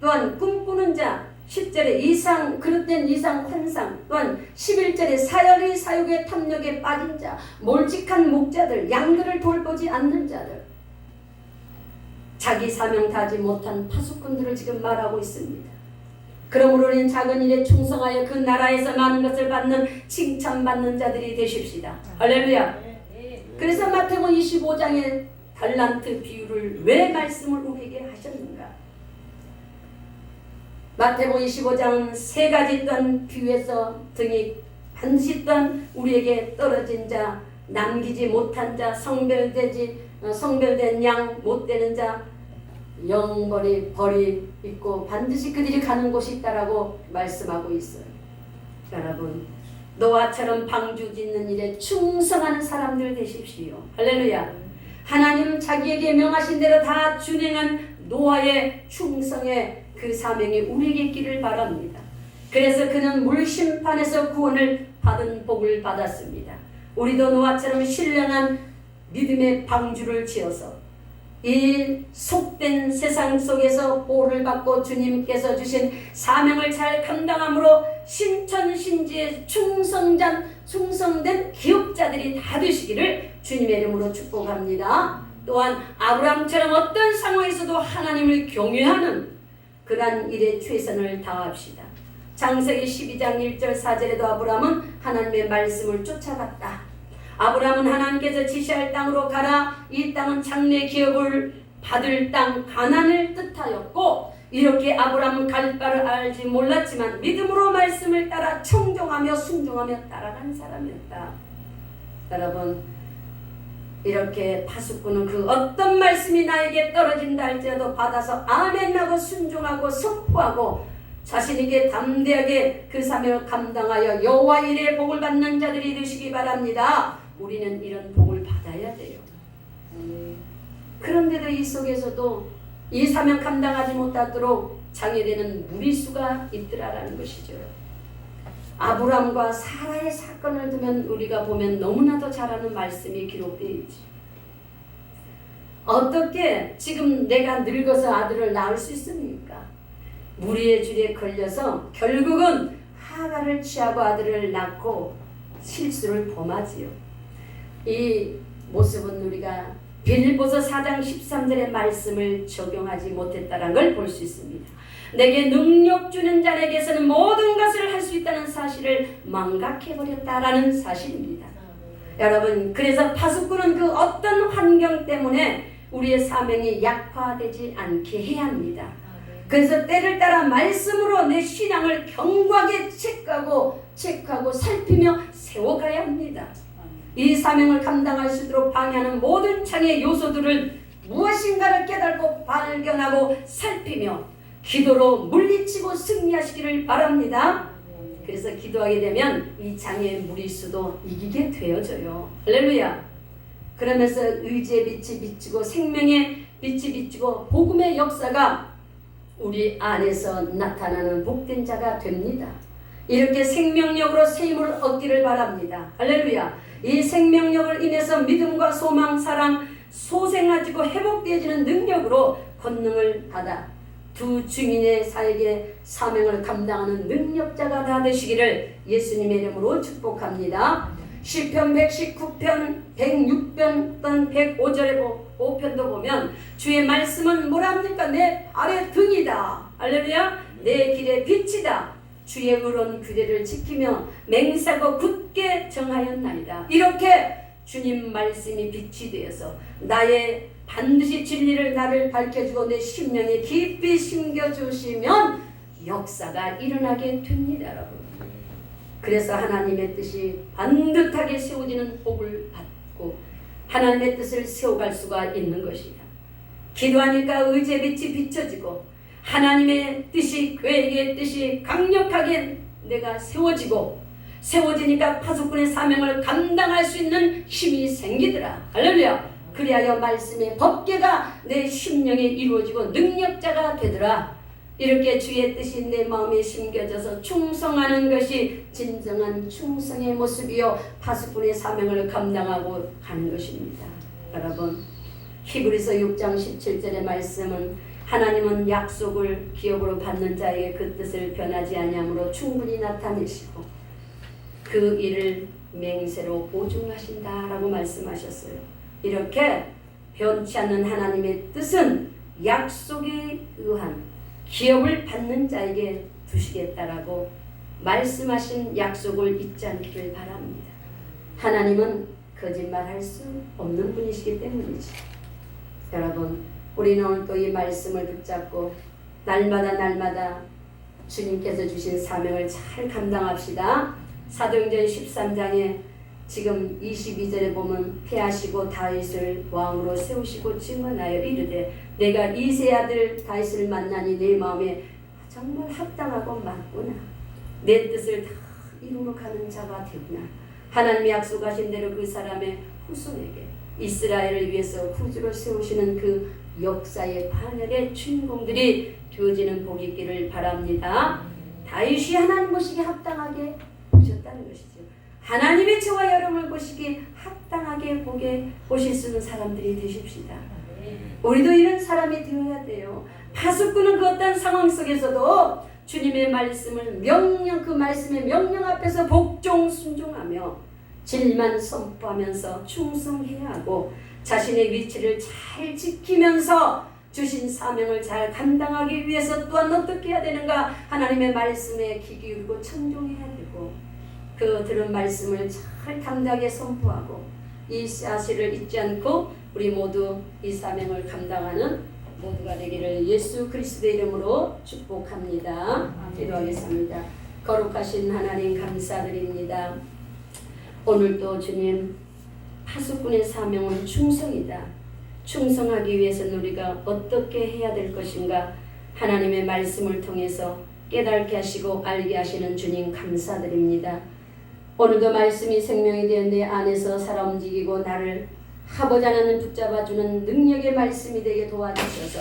A: 또한 꿈꾸는 자 10절에 그릇된 이상 환상, 또한 11절에 사열의 사육의 탐욕에 빠진 자, 몰직한 목자들, 양들을 돌보지 않는 자들, 자기 사명 다하지 못한 파수꾼들을 지금 말하고 있습니다. 그러므로 우리는 작은 일에 충성하여 그 나라에서 많은 것을 받는 칭찬받는 자들이 되십시다. 할렐루야. 그래서 마태복음 25장의 달란트 비유를 왜 말씀을 우리에게 하셨는가? 마태복음 25장 세 가지 또한 비유에서 등이 반드시 또한 우리에게 떨어진 자, 남기지 못한 자, 성별된 양 못되는 자, 영벌이 벌이 있고 반드시 그들이 가는 곳이 있다라고 말씀하고 있어요. 여러분, 노아처럼 방주 짓는 일에 충성하는 사람들 되십시오. 할렐루야. 하나님 자기에게 명하신 대로 다 준행한 노아의 충성의 그 사명이 우리에게 있기를 바랍니다. 그래서 그는 물심판에서 구원을 받은 복을 받았습니다. 우리도 노아처럼 신령한 믿음의 방주를 지어서 이 속된 세상 속에서 보호를 받고 주님께서 주신 사명을 잘 감당함으로 신천신지의 충성된 기업자들이 다 되시기를 주님의 이름으로 축복합니다. 또한 아브라함처럼 어떤 상황에서도 하나님을 경외하는 그러한 일에 최선을 다합시다. 창세기 12장 1절 4절에도 아브라함은 하나님의 말씀을 쫓아갔다. 아브라함은 하나님께서 지시할 땅으로 가라. 이 땅은 장래 기업을 받을 땅 가나안을 뜻하였고, 이렇게 아브라함은 갈 바를 알지 몰랐지만 믿음으로 말씀을 따라 청종하며 순종하며 따라간 사람이었다. 여러분, 이렇게 파수꾼은 그 어떤 말씀이 나에게 떨어진다 할지라도 받아서 아멘하고 순종하고 선포하고 자신에게 담대하게 그 사명을 감당하여 여호와 일에 복을 받는 자들이 되시기 바랍니다. 우리는 이런 복을 받아야 돼요. 그런데도 이 속에서도 이 사명 감당하지 못하도록 장애되는 무리수가 있더라라는 것이죠. 아브람과 사라의 사건을 두면 우리가 보면 너무나도 잘 아는 말씀이 기록되어 있지. 어떻게 지금 내가 늙어서 아들을 낳을 수 있습니까? 무리의 줄에 걸려서 결국은 하가를 취하고 아들을 낳고 실수를 범하지요. 이 모습은 우리가 빌립보서 4장 13절의 말씀을 적용하지 못했다는 걸 볼 수 있습니다. 내게 능력 주는 자에게서는 모든 것을 할 수 있다는 사실을 망각해버렸다라는 사실입니다. 여러분, 그래서 파수꾼은 그 어떤 환경 때문에 우리의 사명이 약화되지 않게 해야 합니다. 그래서 때를 따라 말씀으로 내 신앙을 견고하게 체크하고 살피며 세워가야 합니다. 이 사명을 감당할 수 있도록 방해하는 모든 창의 요소들을 무엇인가를 깨닫고 발견하고 살피며 기도로 물리치고 승리하시기를 바랍니다. 그래서 기도하게 되면 이 장애의 무리수도 이기게 되어져요. 할렐루야. 그러면서 의지의 빛이 비치고 생명의 빛이 비치고 복음의 역사가 우리 안에서 나타나는 복된 자가 됩니다. 이렇게 생명력으로 세임을 얻기를 바랍니다. 할렐루야. 이 생명력을 인해서 믿음과 소망, 사랑, 소생하지고 회복되어지는 능력으로 권능을 받아 두 증인의 사에게 사명을 감당하는 능력자가 다 되시기를 예수님의 이름으로 축복합니다. 시편 119편, 106편, 105절에 5편도 보면 주의 말씀은 뭐랍니까? 내 발의 등이다. 할렐루야. 내 길의 빛이다. 주의 의로운 규례를 지키며 맹세하고 굳게 정하였나이다. 이렇게 주님 말씀이 빛이 되어서 나의 반드시 진리를 나를 밝혀주고 내 심령에 깊이 심겨주시면 역사가 일어나게 됩니다. 여러분. 그래서 하나님의 뜻이 반듯하게 세워지는 복을 받고 하나님의 뜻을 세워갈 수가 있는 것이다. 기도하니까 의지의 빛이 비춰지고 하나님의 뜻이, 교회의 뜻이 강력하게 내가 세워지니까 파수꾼의 사명을 감당할 수 있는 힘이 생기더라. 할렐루야. 그리하여 말씀의 법궤가 내 심령에 이루어지고 능력자가 되더라. 이렇게 주의 뜻이 내 마음에 심겨져서 충성하는 것이 진정한 충성의 모습이요 파수꾼의 사명을 감당하고 가는 것입니다. 여러분, 히브리서 6장 17절의 말씀은 하나님은 약속을 기업으로 받는 자에게 그 뜻을 변하지 아니하므로 충분히 나타내시고 그 일을 맹세로 보증하신다라고 말씀하셨어요. 이렇게 변치 않는 하나님의 뜻은 약속에 의한 기업을 받는 자에게 두시겠다라고 말씀하신 약속을 잊지 않기를 바랍니다. 하나님은 거짓말할 수 없는 분이시기 때문이죠. 여러분, 우리는 오늘 또 이 말씀을 붙잡고 날마다 주님께서 주신 사명을 잘 감당합시다. 사도행전 13장에 지금 22절에 보면 패하시고 다윗을 왕으로 세우시고 증언하여 이르되 내가 이새의 아들 다윗을 만나니 내 마음에 정말 합당하고 맞구나. 내 뜻을 다 이루러 가는 자가 되구나. 하나님이 약속하신 대로 그 사람의 후손에게 이스라엘을 위해서 구주를 세우시는 그 역사의 반열의 주인공들이 되어지는 복이 있기를 바랍니다. 다윗이 하나님 보시기에 합당하게 보셨다는 것이죠. 하나님이 저와 여러분을 보시기 합당하게 보실 수 있는 사람들이 되십시다. 우리도 이런 사람이 되어야 돼요. 파수꾼은 그 어떤 상황 속에서도 주님의 말씀을 그 말씀의 명령 앞에서 복종 순종하며 진리만 선포하면서 충성해야 하고 자신의 위치를 잘 지키면서 주신 사명을 잘 감당하기 위해서 또한 어떻게 해야 되는가? 하나님의 말씀에 귀 기울이고 청종해야 되고 그 들은 말씀을 잘 담대하게 선포하고 이 사실을 잊지 않고 우리 모두 이 사명을 감당하는 모두가 되기를 예수 그리스도의 이름으로 축복합니다. 기도하겠습니다. 거룩하신 하나님 감사드립니다. 오늘도 주님 파수꾼의 사명은 충성이다. 충성하기 위해서는 우리가 어떻게 해야 될 것인가 하나님의 말씀을 통해서 깨닫게 하시고 알게 하시는 주님 감사드립니다. 오늘도 말씀이 생명이 되어 내 안에서 살아 움직이고 나를 하고자 하는 붙잡아주는 능력의 말씀이 되게 도와주셔서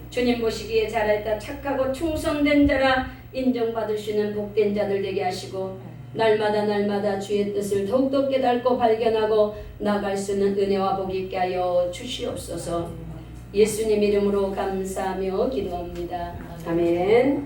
A: 주님 보시기에 잘했다 착하고 충성된 자라 인정받을 수 있는 복된 자들 되게 하시고 날마다 주의 뜻을 더욱더 깨닫고 발견하고 나갈 수 있는 은혜와 복이 있게 하여 주시옵소서. 예수님 이름으로 감사하며 기도합니다. 아멘.